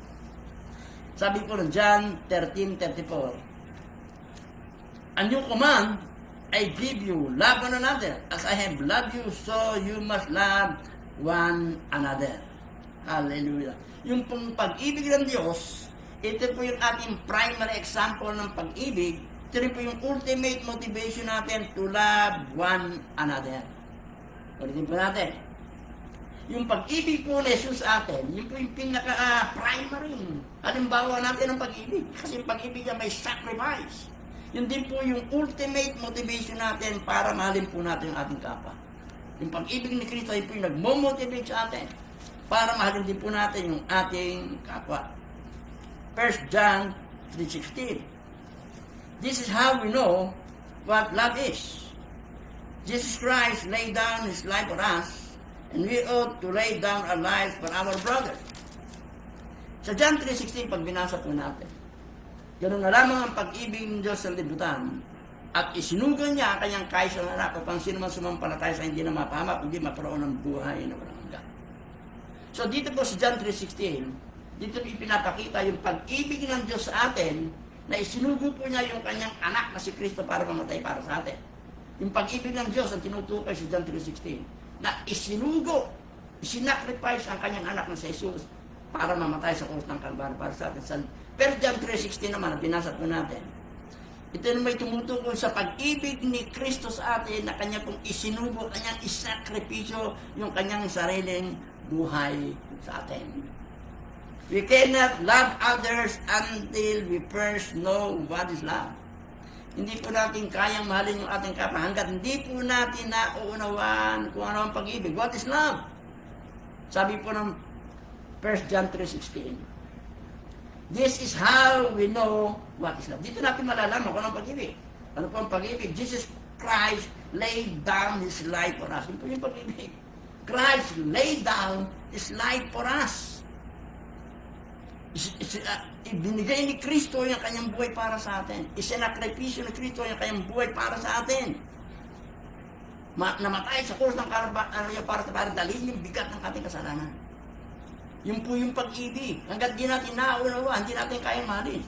Sabi po ng John 13:34, a new command I give you, love one another. As I have loved you, so you must love one another. Hallelujah. Yung pong pag-ibig ng Diyos, ito po yung ating primary example ng pag-ibig. Ito rin po yung ultimate motivation natin to love one another. Ulitin po natin. Yung pag-ibig po ni Jesus sa atin, yun po yung pinaka-primary. Halimbawa natin ng pag-ibig. Kasi yung pag-ibig niya may sacrifice. Yun din po yung ultimate motivation natin para mahalin po natin yung ating kapwa. Yung pag-ibig ni Kristo, yun po yung nagmo-motivate sa atin para mahalin din po natin yung ating kapwa. 1 John 3:16. This is how we know what love is. Jesus Christ laid down His life for us, and we ought to lay down our lives for our brother. Sa John 3:16, pag binasa po natin, ganoon na lamang ang pag-ibig ng Diyos sa libutan, At isinugo niya ang kanyang kaisang anak upang sino man sumampalataya sa hindi na mapahamak, kundi magkaroon ng buhay na walang hanggan. So dito po sa John 3:16, dito ipinapakita yung pag-ibig ng Diyos sa atin na isinugo po niya yung kanyang anak na si Kristo para mamatay para sa atin. Yung pag-ibig ng Diyos ang tinutukoy sa John 3:16 na isinugo, isinacrifice ang kanyang anak na si Jesus para mamatay sa krus ng Kalbaryo para sa atin. Pero John 3:16 naman, binasa po natin. Ito na may tumutukoy sa pag-ibig ni Kristo sa atin na kanya pong isinubo, kanyang isakripisyo yung kanyang sariling buhay sa atin. We cannot love others until we first know what is love. Hindi po natin kayang mahalin yung ating kapwa hanggat hindi po natin nauunawaan kung ano ang pag-ibig. What is love? Sabi po ng 1 John 3:16. This is how we know what is love. Dito natin malalaman kung ano ang pag-ibig. Ano po ang pag-ibig? Jesus Christ laid down His life for us. Yun po yung pag-ibig. Christ laid down His life for us. Ibinigay ni Kristo yung kanyang buhay para sa atin. Isinakripisyo ni Kristo yung kanyang buhay para sa atin. Namatay sa krus ng Kalbaryo para dalhin yung bigat ng ating kasalanan. Yun po yung pag-ibig. Hanggat di natin naunawa, hindi natin kaya mahalin.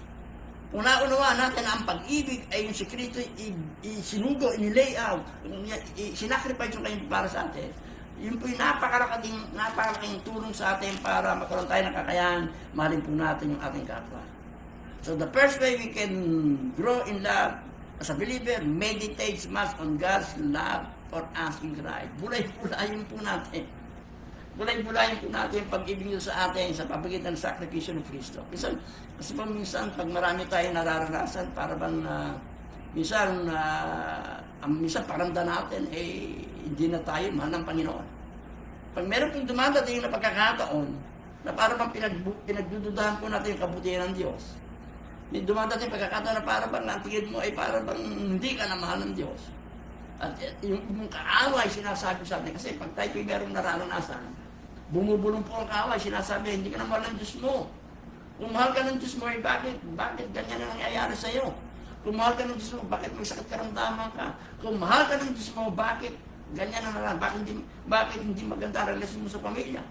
Kung naunawa natin ang pag-ibig ay yung si Kristo isinugo, inilay out, sinacrifice yung kanyang para sa atin. Yun po yung napakalaking tulong sa atin para magkaroon tayo ng kakayahan, mahalin po natin yung ating kapwa. So the first way we can grow in love as a believer, meditates much on God's love for us in Christ. Bulay-bulayin po natin. Bulay-bulayin po natin yung pag-ibig niyo sa atin sa pamagitan ng sakripisyo ng Kristo. Kasi minsan, pag marami tayong nararanasan, para bang minsan paramdam natin, hindi na tayo mahal ng Panginoon. Pag meron pong dumadating na pagkakataon, na para bang pinagdududahan po natin yung kabutihan ng Diyos. May dumadating pagkakataon na para bang ang tingin mo ay para bang hindi ka na mahal ng Diyos. At yung kaaway sinasabi sa atin, kasi pag tayo merong nararanasan, bumubulong po ang kaaway, sinasabi, hindi ka na mahal ng Diyos mo. Kung mahal ka ng Diyos mo, bakit ganyan na nangyayari sa iyo? Kung mahal ka ng Diyos mo, bakit may sakit karamdaman ka? Kung mahal ka ng Diyos mo, bakit ganyan na nangyayari? Bakit hindi maganda ang relasyon mo sa pamilya?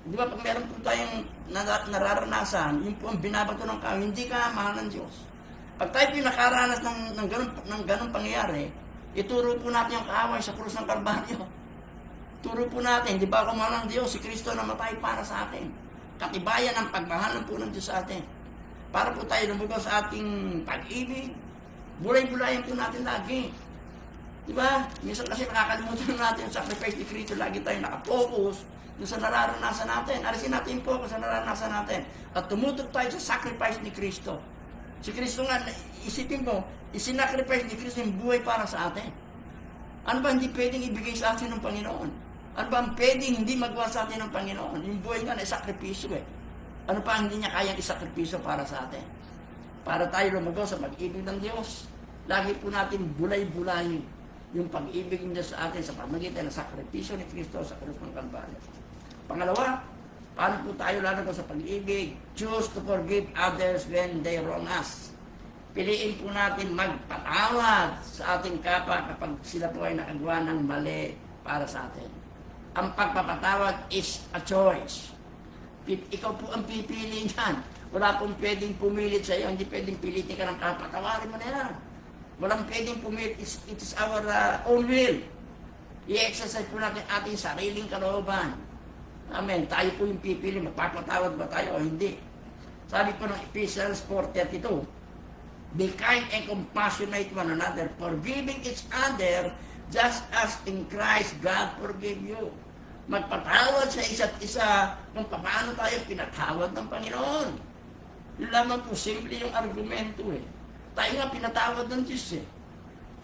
Di ba, pag meron po tayong nararanasan, yun po ang binabato ng kaaway, hindi ka mahal ng Diyos. Pag tayo po nakaranas ng ganun pangyayari, ituro po natin yung kaaway sa krus ng Kalbaryo. Turo po natin, di ba kung mahal ng Diyos, si Kristo namatay para sa atin. Katibayan ang pagmahal po ng Diyos sa atin. Para po tayo lumugaw sa ating pag-ibig, bulay-bulayan po natin lagi. Di ba? Minsan kasi nakakalimutan natin yung sacrifice ni Kristo, lagi tayo nakapokus doon sa nararanasan natin. Alisin natin yung focus sa nararanasan natin. At tumutok tayo sa sacrifice ni Kristo. Si Kristo nga, isipin mo, isinacrifice ni Kristo yung buhay para sa atin. Ano ba hindi pwedeng ibigay sa atin ng Panginoon? Ano ba ang pwedeng hindi magawa sa atin ng Panginoon? Yung buhay nga na isakripisyo eh. Ano pa hindi niya kayang isakripisyo para sa atin? Para tayo lumago sa pag-ibig ng Diyos. Lagi po natin bulay-bulayin yung pag-ibig niya sa atin sa pamagitan ng sakripisyo ni Kristo sa krus ng Kalbaryo. Pangalawa, paano po tayo lalago sa pag-ibig? Choose to forgive others when they wrong us. Piliin po natin magpatawad sa ating kapwa kapag sila po ay nakagawa ng mali para sa atin. Ang pagpapatawad is a choice. Ikaw po ang pipili niyan. Wala pong pwedeng pumilit sa iyo. Hindi pwedeng pilitin ka ng kapwa. Patawarin mo na yan. Walang pwedeng pumilit. It is our own will. I-exercise po natin ating sariling kalooban. Amen. Tayo po yung pipili. Magpapatawad ba tayo o hindi? Sabi po ng Ephesians 4:32, be kind and compassionate one another, forgiving each other, just as in Christ God forgave you. Magpatawad sa isa't isa kung paano tayo pinatawad ng Panginoon. Yun lamang po, simple yung argumento eh. Tayo nga pinatawad ng Diyos eh.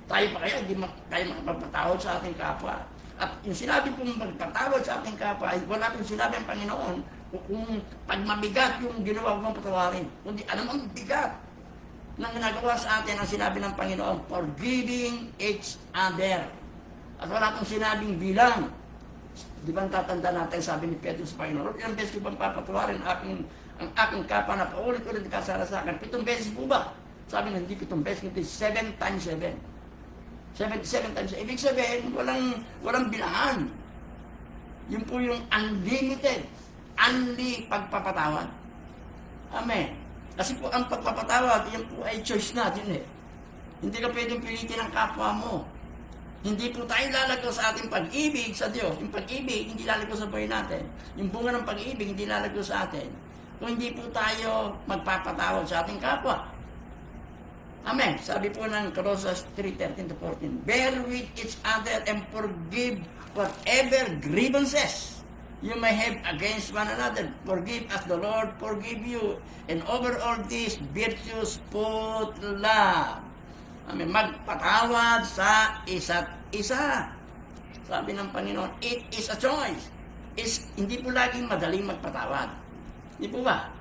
Tayo pa kaya, hindi tayo makapagpatawad sa ating kapwa. At yung sinabi pong magpatawad sa ating kapwa, wala pong sinabi ang Panginoon kung pag mabigat yung ginawa mong patawarin. Kundi alam mo, bigat nang ginagawa sa atin ang sinabi ng Panginoon, forgiving each other. At wala pong sinabing bilang. Di ba tatanda natin, sabi ni Pedro sa Panginoon, ilang beses ko bang papatawarin ang aking kapwa na paulit-ulit kasala sa akin? 7 beses po ba? Sabi na, hindi ko itong best, ito 7 times 7. 77 times 7. Ibig sabihin, walang bilangan. Yun po yung unlimited, unli pagpapatawad. Amen. Kasi po ang pagpapatawad, yan po ay choice natin eh. Hindi ka pwedeng pilitin ang kapwa mo. Hindi po tayo lalagaw sa ating pag-ibig sa Diyos. Yung pag-ibig, hindi lalagaw sa buhay natin. Yung bunga ng pag-ibig, hindi lalagaw sa atin. Kung hindi po tayo magpapatawad sa ating kapwa. Amen. Sabi po ng Colossus 3:13-14, bear with each other and forgive whatever grievances you may have against one another. Forgive as the Lord forgive you. And over all these virtues put love. Amen. Magpatawad sa isa't isa. Sabi ng Panginoon, it is a choice. Hindi po laging madaling magpatawad. Hindi po ba?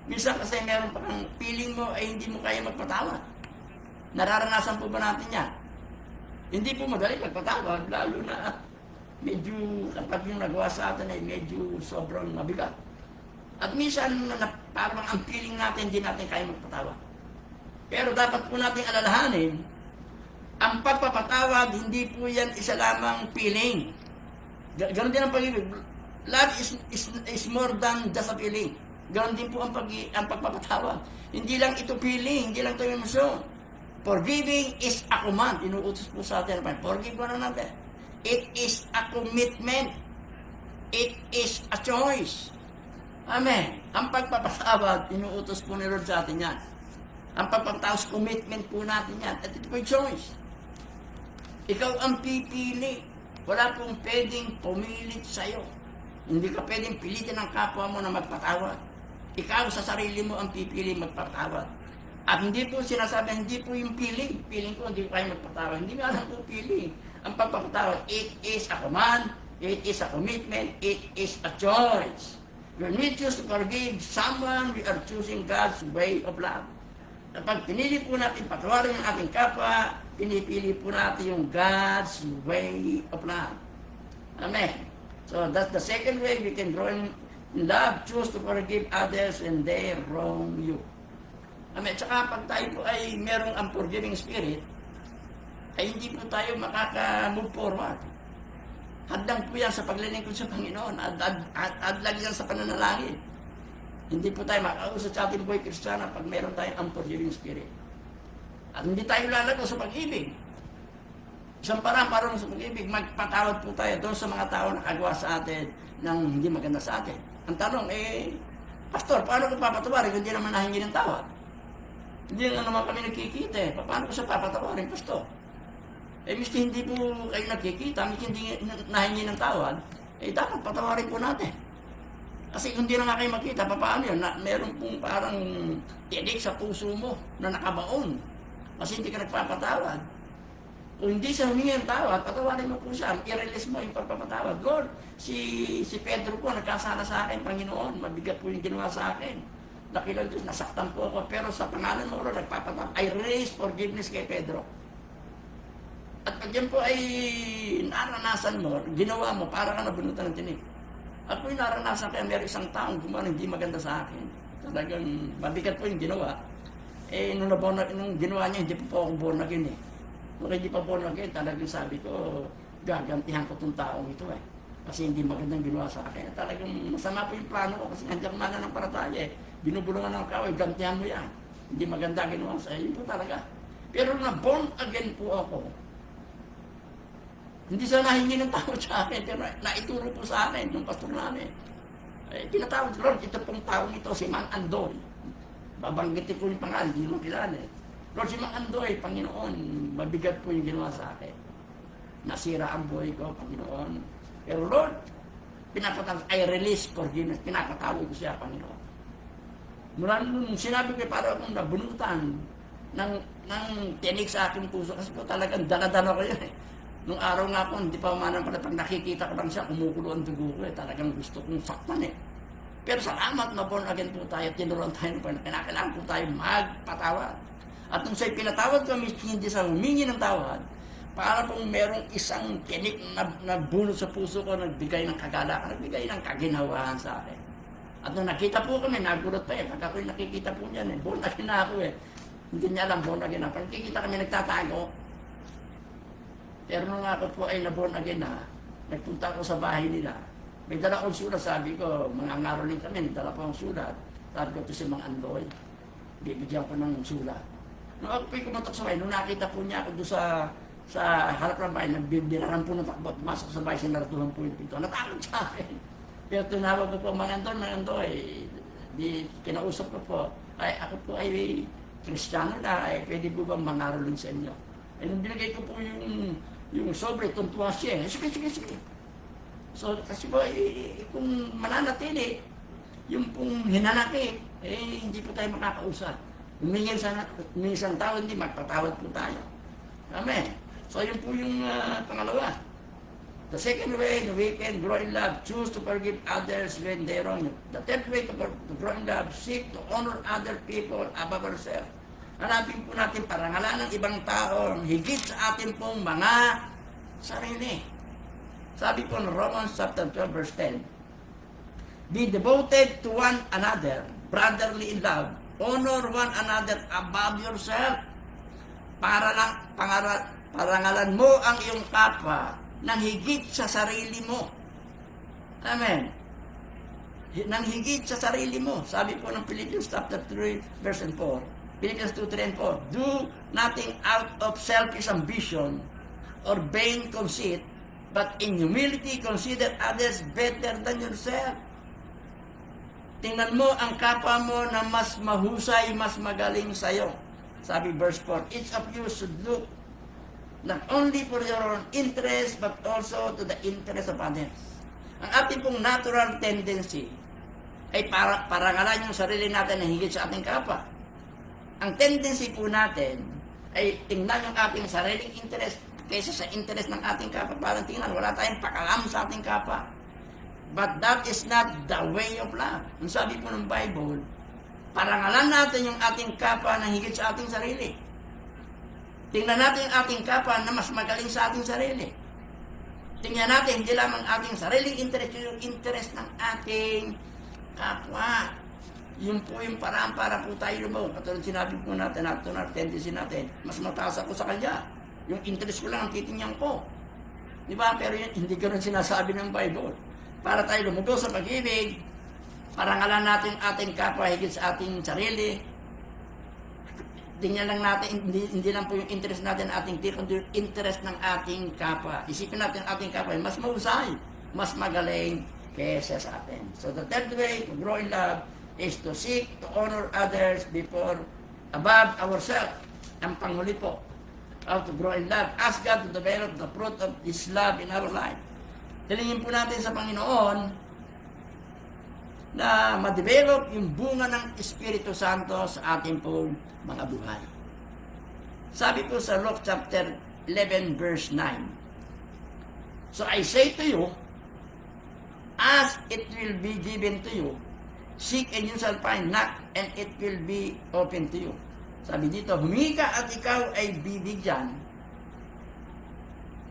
Minsan kasi meron pa kang feeling mo ay hindi mo kaya magpatawad. Nararanasan po ba natin yan? Hindi po madaling magpatawad, lalo na medyo kapag yung nagawa sa atin ay medyo sobrang mabigat. At minsan parang ang feeling natin hindi natin kaya magpatawad. Pero dapat po natin alalahanin, ang pagpapatawad, hindi po yan isa lamang feeling. Ganon din ang pag-ibig. Love is more than just a feeling. Ganon din po ang pagpapatawad. Hindi lang ito feeling, hindi lang ito emosyon. Forgiving is a command. Inuutos po sa atin. Forgive one another. It is a commitment. It is a choice. Amen. Ang pagpapatawad, inuutos po ni Lord sa atin yan. Ang pagpapatawad, commitment po natin yan. At ito po yung choice. Ikaw ang pipili. Wala pong pwedeng pumilit sa'yo. Hindi ka pwedeng pilitin ang kapwa mo na magpatawad. Ikaw sa sarili mo ang pipili magpatawad. At hindi po sinasabi, hindi po yung feeling. Feeling ko, hindi ko kayo magpatawad. Hindi nga lang po feeling. Ang pagpapatawad, it is a command, it is a commitment, it is a choice. When we choose to forgive someone, we are choosing God's way of love. Kapag pinili po natin patawarin ang ating kapwa, pinipili po natin yung God's way of love. Amen. So that's the second way we can grow in love. Choose to forgive others when they wrong you. Amen. Tsaka pag tayo po ay merong unforgiving spirit, ay hindi po tayo makaka-move forward. Hadlang po yan sa paglilingkod sa Panginoon. Hadlang yan sa pananalangin. Hindi po tayo makausap sa ating buhay Kristiyana pag meron tayong unforgiving spirit. At hindi tayo lalago sa pag-ibig. Isang parang sa pag-ibig, magpatawad po tayo doon sa mga tao na kagawa sa atin ng hindi maganda sa atin. Ang tanong, Pastor, paano ko papatawarin kung hindi naman nahingi ng tawad? Hindi na naman kami nagkikita eh. Paano ko siya papatawarin, Pastor? Miski hindi po kayo nagkikita, miski hindi nahingi ng tawad, dapat patawarin po natin. Kasi kung hindi na nga kayo makita, paano yun? Meron pong parang tinik sa puso mo na nakabaon. Kasi hindi ka nagpapatawad. Kung hindi siya humingi ng tawad, patawarin mo po siya. I-release mo yung pagpapatawad. Lord, si Pedro po, nagkasala sa akin, Panginoon. Mabigat po yung ginawa sa akin. Dakilan Diyos, nasaktan po ako. Pero sa pangalan mo, Lord, nagpapatawad. I release forgiveness kay Pedro. At pag yan po ay naranasan mo, ginawa mo, para ka nabunutan ng tinik. At po yung naranasan kaya meron isang taong gumawa hindi maganda sa akin. Talagang mabigat po yung ginawa. Nung ginawa niya, hindi po ako born again eh. Nung hindi pa born again, talagang sabi ko, gagantihan ko itong taong ito eh. Kasi hindi magandang ginawa sa akin. Talagang masama po yung plano ko kasi nandiyan mana ng parataya eh. Binubulungan ng kaway, gantihan mo yan. Hindi maganda ginawa sa iyo. Yun po talaga. Pero na born again po ako. Hindi siya nahingi ng tawad sa akin, pero naituro po sa akin, yung pastor namin. Pinatawad, Lord, ito pong taong ito, si Mang Andoy. Babanggitin ko yung pangalan, hindi mo kilala eh. Lord, si Mang Andoy, Panginoon, mabigat po yung ginawa sa akin. Nasira ang buhay ko, Panginoon. Pero Lord, pinapatawad, I release forgiveness, pinapatawad ko siya, Panginoon. Mula nung sinabi ko, para akong nabunutan ng tinig sa aking puso, kasi po talagang dala-dala ko yun eh. Nung araw nga po, hindi pa umanan pala, pag nakikita ko lang siya, kumukulo ang dugo ko eh. Talagang gusto kong saktan eh. Pero salamat na born again po tayo, tinuruan tayo na kinakailangan po tayo magpatawad. At nung siya'y pinatawad ko, hindi sa humingi ng tawad, para pong merong isang tinik na bunot sa puso ko, nagbigay ng kagalakan, nagbigay ng kaginhawaan sa akin. At nung nakita po kami, nagulat pa eh. Pag ako'y nakikita po niyan eh, born again na ako eh. Hindi niya alam born again ako. Nakikita kami nagtatago. Pero nung ako po ay na-born again na, nagpunta ako sa bahay nila. May dala akong sulat, sabi ko, mga ngaroling kami, nagdala ko ang sulat. Sabi ko ito si Mang Andoy. Bibigyan ko ng sulat. Nung ako po'y kumatok sa bahay, nung nakita po niya ako doon sa harap ng bahay, nagbibiraran po ng takbot, masok sa bahay, sinaratuhan po yung pinto. Natakot sa akin. Pero tinawag ko po, Mang Andoy, di kinausap ko po, ay ako po ay Kristiyano na, ay pwede po bang mangaroling sa inyo? Ay nung binigay ko po yung sobre, tuntua siya. Sige. So, kasi po, kung mananatili, yung pong hinanakit, hindi po tayo makakausap. Minsan tao, hindi, magpatawad po tayo. Amen. So, yun po yung pangalawa. The second way, we can grow in love, choose to forgive others when they wrong you. The third way to grow in love, seek to honor other people above ourselves. Hanapin po natin parangalan ng ibang tao higit sa atin pong mga sarili. Sabi po ng Romans chapter 12 verse 10, be devoted to one another, brotherly in love, honor one another above yourself. Parangalan mo ang iyong kapwa nang higit sa sarili mo. Amen. Nang higit sa sarili mo. Sabi po ng Philippians chapter 3 verse 4. Philippians 2, 3 and 4. Do nothing out of selfish ambition or vain conceit, but in humility consider others better than yourself. Tingnan mo ang kapwa mo na mas mahusay, mas magaling sa'yo. Sabi verse 4, each of you should look not only for your own interest, but also to the interest of others. Ang ating pong natural tendency ay parangalan yung sarili natin na higit sa ating kapwa. Ang tendency po natin ay tingnan yung ating sariling interest kaysa sa interest ng ating kapwa. Parang tingnan, wala tayong pakalam sa ating kapwa. But that is not the way of love. Ang sabi po ng Bible, parangalan natin yung ating kapwa na higit sa ating sarili. Tingnan natin yung ating kapwa na mas magaling sa ating sarili. Tingnan natin hindi lamang ating sariling interest, yung interest ng ating kapwa. Yun po yung paraan para po tayo lumaw. Katulad sinabi po natin, natural tendency natin, mas mataas ako sa kanya. Yung interest ko lang ang titingnan ko. Di ba? Pero yun, hindi ganun sinasabi ng Bible. Para tayo lumugo sa pag-ibig, parangalan natin ating kapwa higit sa ating sarili. Tingnan lang natin, hindi lang po yung interest natin ating tira, kundi yung interest ng ating kapwa. Isipin natin ang ating kapwa, mas mahusay, mas magaling kaysa sa atin. So the third way to grow in love is to seek to honor others above ourselves. Ang panghuli po, how to grow in love. Ask God to develop the fruit of His love in our life. Hilingin po natin sa Panginoon na ma-develop yung bunga ng Espiritu Santo sa ating pong mga buhay. Sabi po sa Luke chapter 11 verse 9, so I say to you, ask, it will be given to you. Seek and you shall find, knock and it will be open to you. Sabi dito, humingi ka at ikaw ay bibigyan.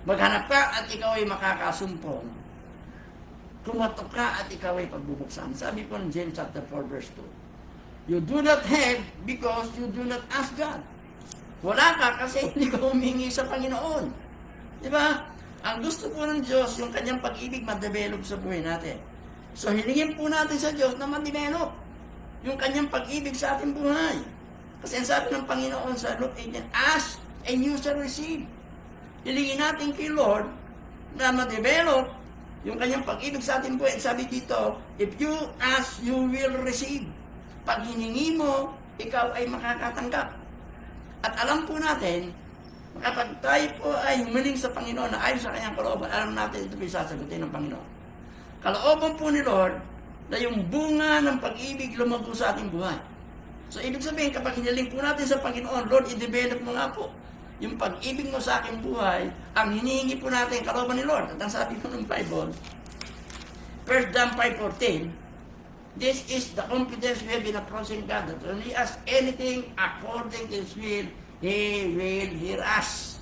Maghanap ka at ikaw ay makakasumpong. Kumatok ka at ikaw ay pagbubuksan. Sabi po ng James chapter 4 verse 2. You do not have because you do not ask God. Wala ka kasi hindi ka humingi sa Panginoon. Di ba? Ang gusto po ng Diyos, yung kanyang pag-ibig ma-develop sa buhay natin. So hilingin po natin sa Diyos na ma-develop yung kanyang pag-ibig sa ating buhay. Kasi ang sabi ng Panginoon sa Luke 18, ask and you shall receive. Hilingin natin kay Lord na ma-develop yung kanyang pag-ibig sa ating buhay. Sabi dito, if you ask, you will receive. Pag hiningi mo, ikaw ay makakatanggap. At alam po natin, kapag tayo po ay humiling sa Panginoon na ayon sa kanyang kalooban, alam natin ito po sasagutin ng Panginoon. Kalooban po ni Lord na yung bunga ng pag-ibig lumago sa ating buhay. So, ibig sabihin, kapag hiniling po natin sa Panginoon, Lord, i-develop mo nga po yung pag-ibig mo sa aking buhay, ang hinihingi po natin kalooban ni Lord. At ang sabi po ng Bible, 1 John 5:14, this is the confidence we have in approaching God, that when we ask anything according to His will, He will hear us.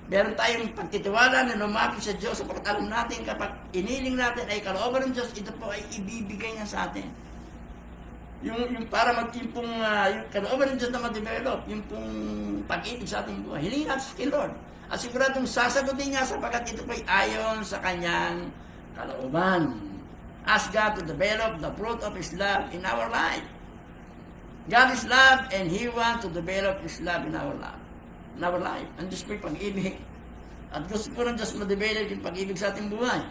Meron tayong pagtitiwala na lumapit sa Diyos sapagkat alam natin kapag iniling natin ay kalooban ng Diyos, ito po ay ibibigay niya sa atin. yung para yung pong yung kalooban ng Diyos na ma-develop, yung pong pag-ibig sa ating buhay. Hilingin natin sa Lord. At siguradong sasagutin niya sapagkat ito po'y ayon sa kanyang kalooban. Ask God to develop the fruit of His love in our life. God is love and He wants to develop His love in our life. Ang Diyos po'y pag-ibig. At gusto po ng Diyos ma-develop yung pag-ibig sa ating buhay.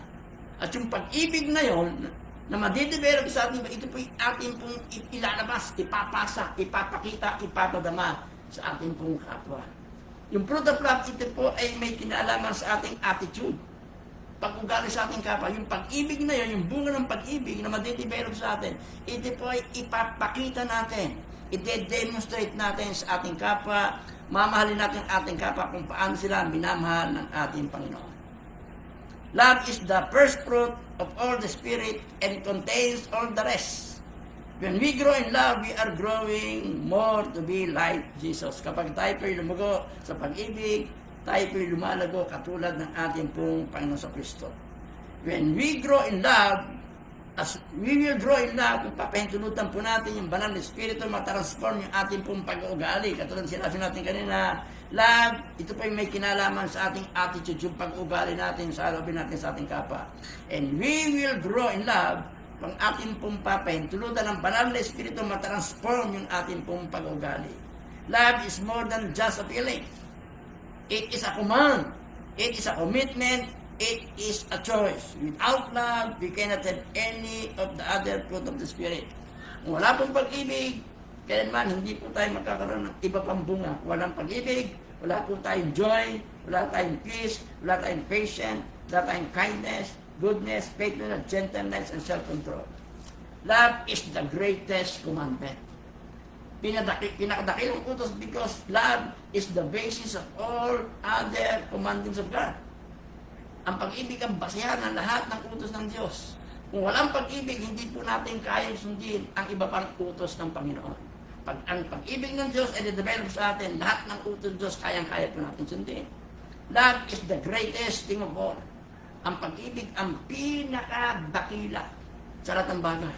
At yung pag-ibig na yon na ma-develop sa ating buhay, ito po'y ating pong ilalabas, ipapasa, ipapakita, ipapadama sa ating pong kapwa. Yung fruit of love, ito po ay may kinalaman sa ating attitude. Pag-ugali sa ating kapwa, yung pag-ibig na yun, yung bunga ng pag-ibig na ma-develop sa atin, ito po ay ipapakita natin, i-demonstrate natin sa ating kapwa, mamahalin natin ang ating kapwa kung paano sila minamahal ng ating Panginoon. Love is the first fruit of all the Spirit and contains all the rest. When we grow in love, we are growing more to be like Jesus. Kapag tayo po'y lumugo sa pag-ibig, tayo po'y lumalago katulad ng ating pong Panginoon sa Kristo. When we grow in love, as we will grow in love, kung papahintulutan po natin yung banal na Espiritu, matransform yung ating pong pag-uugali. Katulad sinabi natin kanina, love, ito po yung may kinalaman sa ating attitude, yung pag-uugali natin, sa alobin natin sa ating kapwa. And we will grow in love, ang ating pong papahintulutan ng banal na Espiritu, matransform yung ating pong pag-uugali. Love is more than just a feeling. It is a command. It is a commitment. It is a choice. Without love, we cannot have any of the other fruit of the Spirit. Kung wala pong pag-ibig, kailanman hindi po tayo magkakaroon ng iba pang bunga. Walang pag-ibig, wala po tayong joy, wala tayong peace, wala tayong patience, wala tayong kindness, goodness, faithfulness, gentleness, and self-control. Love is the greatest commandment. Pinakadakilang utos because love is the basis of all other commandments of God. Ang pag-ibig ang basehan ng lahat ng utos ng Diyos. Kung walang pag-ibig, hindi po natin kayang sundin ang iba pang utos ng Panginoon. Pag ang pag-ibig ng Diyos ay develop sa atin, lahat ng utos ng Diyos kayang-kaya po natin sundin. Love is the greatest thing of all. Ang pag-ibig ang pinakadakila sa lahat ng bagay.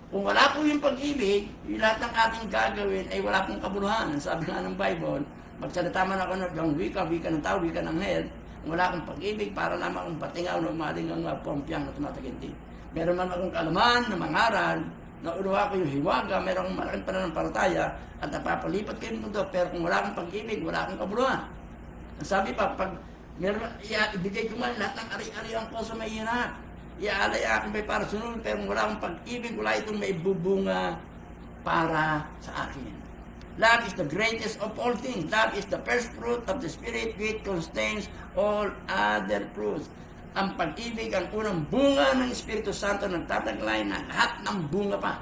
Kung wala po yung pag-ibig, yung lahat ng ating gagawin ay wala pong kabuluhan. Sabi nga ng Bible, magsalita man ako ng wika ng tao, wika ng hell, kung wala akong pag-ibig, para lamang akong patingaw na umaling ang pompyang na tumataginti. Meron man akong kalaman na mangaral, na unawa ko yung hiwaga, meron akong malaking pananampalataya, at napapalipat kayo ng mundo, pero kung wala akong pag-ibig, wala akong kabuluhan. Ang sabi pa, pag meron, ibigay ko man lahat ng ari-arian ko sa may hirap. Iaalay akin may para sunod, pero kung wala akong pag-ibig, wala itong maibubunga para sa akin. Love is the greatest of all things. Love is the first fruit of the Spirit which contains all other fruits. Ang pag-ibig ang unang bunga ng Espiritu Santo nagtataglay ng lahat ng bunga pa.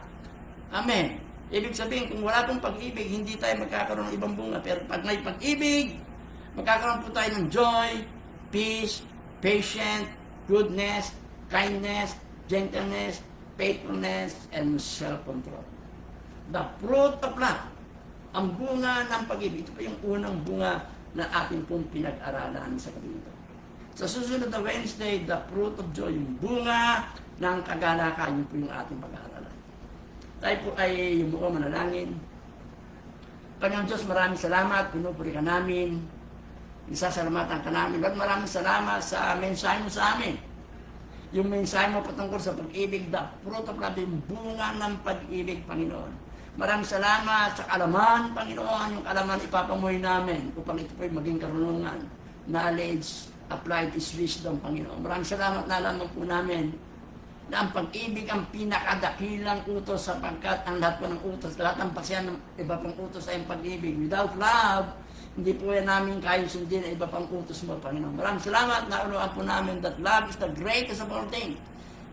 Amen. Ibig sabihin, kung wala pong pag-ibig, hindi tayo magkakaroon ng ibang bunga. Pero pag may pag-ibig, magkakaroon po tayo ng joy, peace, patience, goodness, kindness, gentleness, faithfulness, and self-control. The fruit of love, ang bunga ng pag-ibig. Ito pa yung unang bunga na ating pong pinag-aralan sa gabi ito. Sa susunod na Wednesday, the fruit of joy, yung bunga ng kagalakan, yun po yung ating pag-aaralan. Tayo po ay yumuko manalangin. Panginoon Diyos, maraming salamat, pinupuri ka namin, isasalamatan ka namin, at maraming salamat sa mensahe mo sa amin. Yung mensahe mo patungkol sa pag-ibig, the fruit of love, yung bunga ng pag-ibig, Panginoon. Maraming salamat sa kalaman, Panginoon, yung kalaman ipapamuhay namin upang ito po'y maging karunungan. Knowledge, applied is wisdom, Panginoon. Maraming salamat na alam po namin na ang pag-ibig ang pinakadakilang utos sapagkat ang lahat po ng utos, lahat ng pasiyan ng iba pang utos ay ang pag-ibig. Without love, hindi po yan namin kayang sundin ang iba pang utos mo, Panginoon. Maraming salamat na unuan po namin that love is the greatest of all things.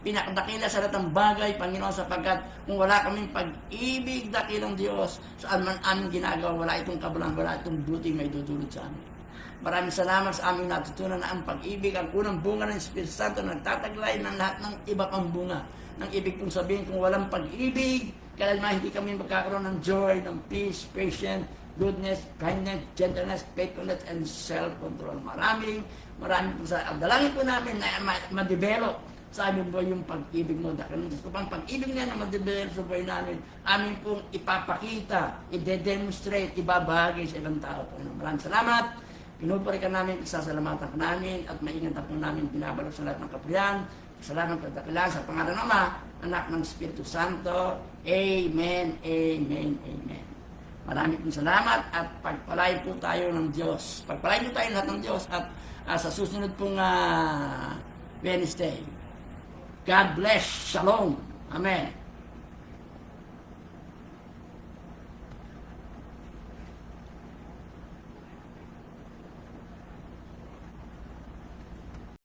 Pinakadakila sa lahat ng bagay, Panginoon, sapagkat kung wala kaming pag-ibig, dakilang Diyos, saan man aming ginagawa, wala itong kabulang, wala itong buti may dudulot sa amin. Maraming salamat sa aming natutunan na ang pag-ibig, ang unang bunga ng Espiritu Santo, nagtataglay ng lahat ng iba pang bunga. Nang ibig kong sabihin, kung walang pag-ibig, kailanman hindi kami magkakaroon ng joy, ng peace, patience, goodness, kindness, gentleness, faithfulness, and self-control. Maraming po sa dalangin po namin na ma-develop sa amin po yung pag-ibig mo, dakilang Diyos. Upang pag-ibig na na madidevelop sa buhay namin, amin pong ipapakita, ide-demonstrate, ibabahagi sa ibang tao po. Maraming salamat. Pinupuri ka namin, isasalamatan ka namin, at maingatan po namin binabalot sa lahat ng kapurihan. Salamat at dakilang sa pangalan ng Ama, Anak ng Espiritu Santo. Amen, amen, amen. Marami pong salamat at pagpalain po tayo ng Diyos. Pagpalain po tayo lahat ng Diyos at sa susunod pong Wednesday. God bless. Shalom. Amen.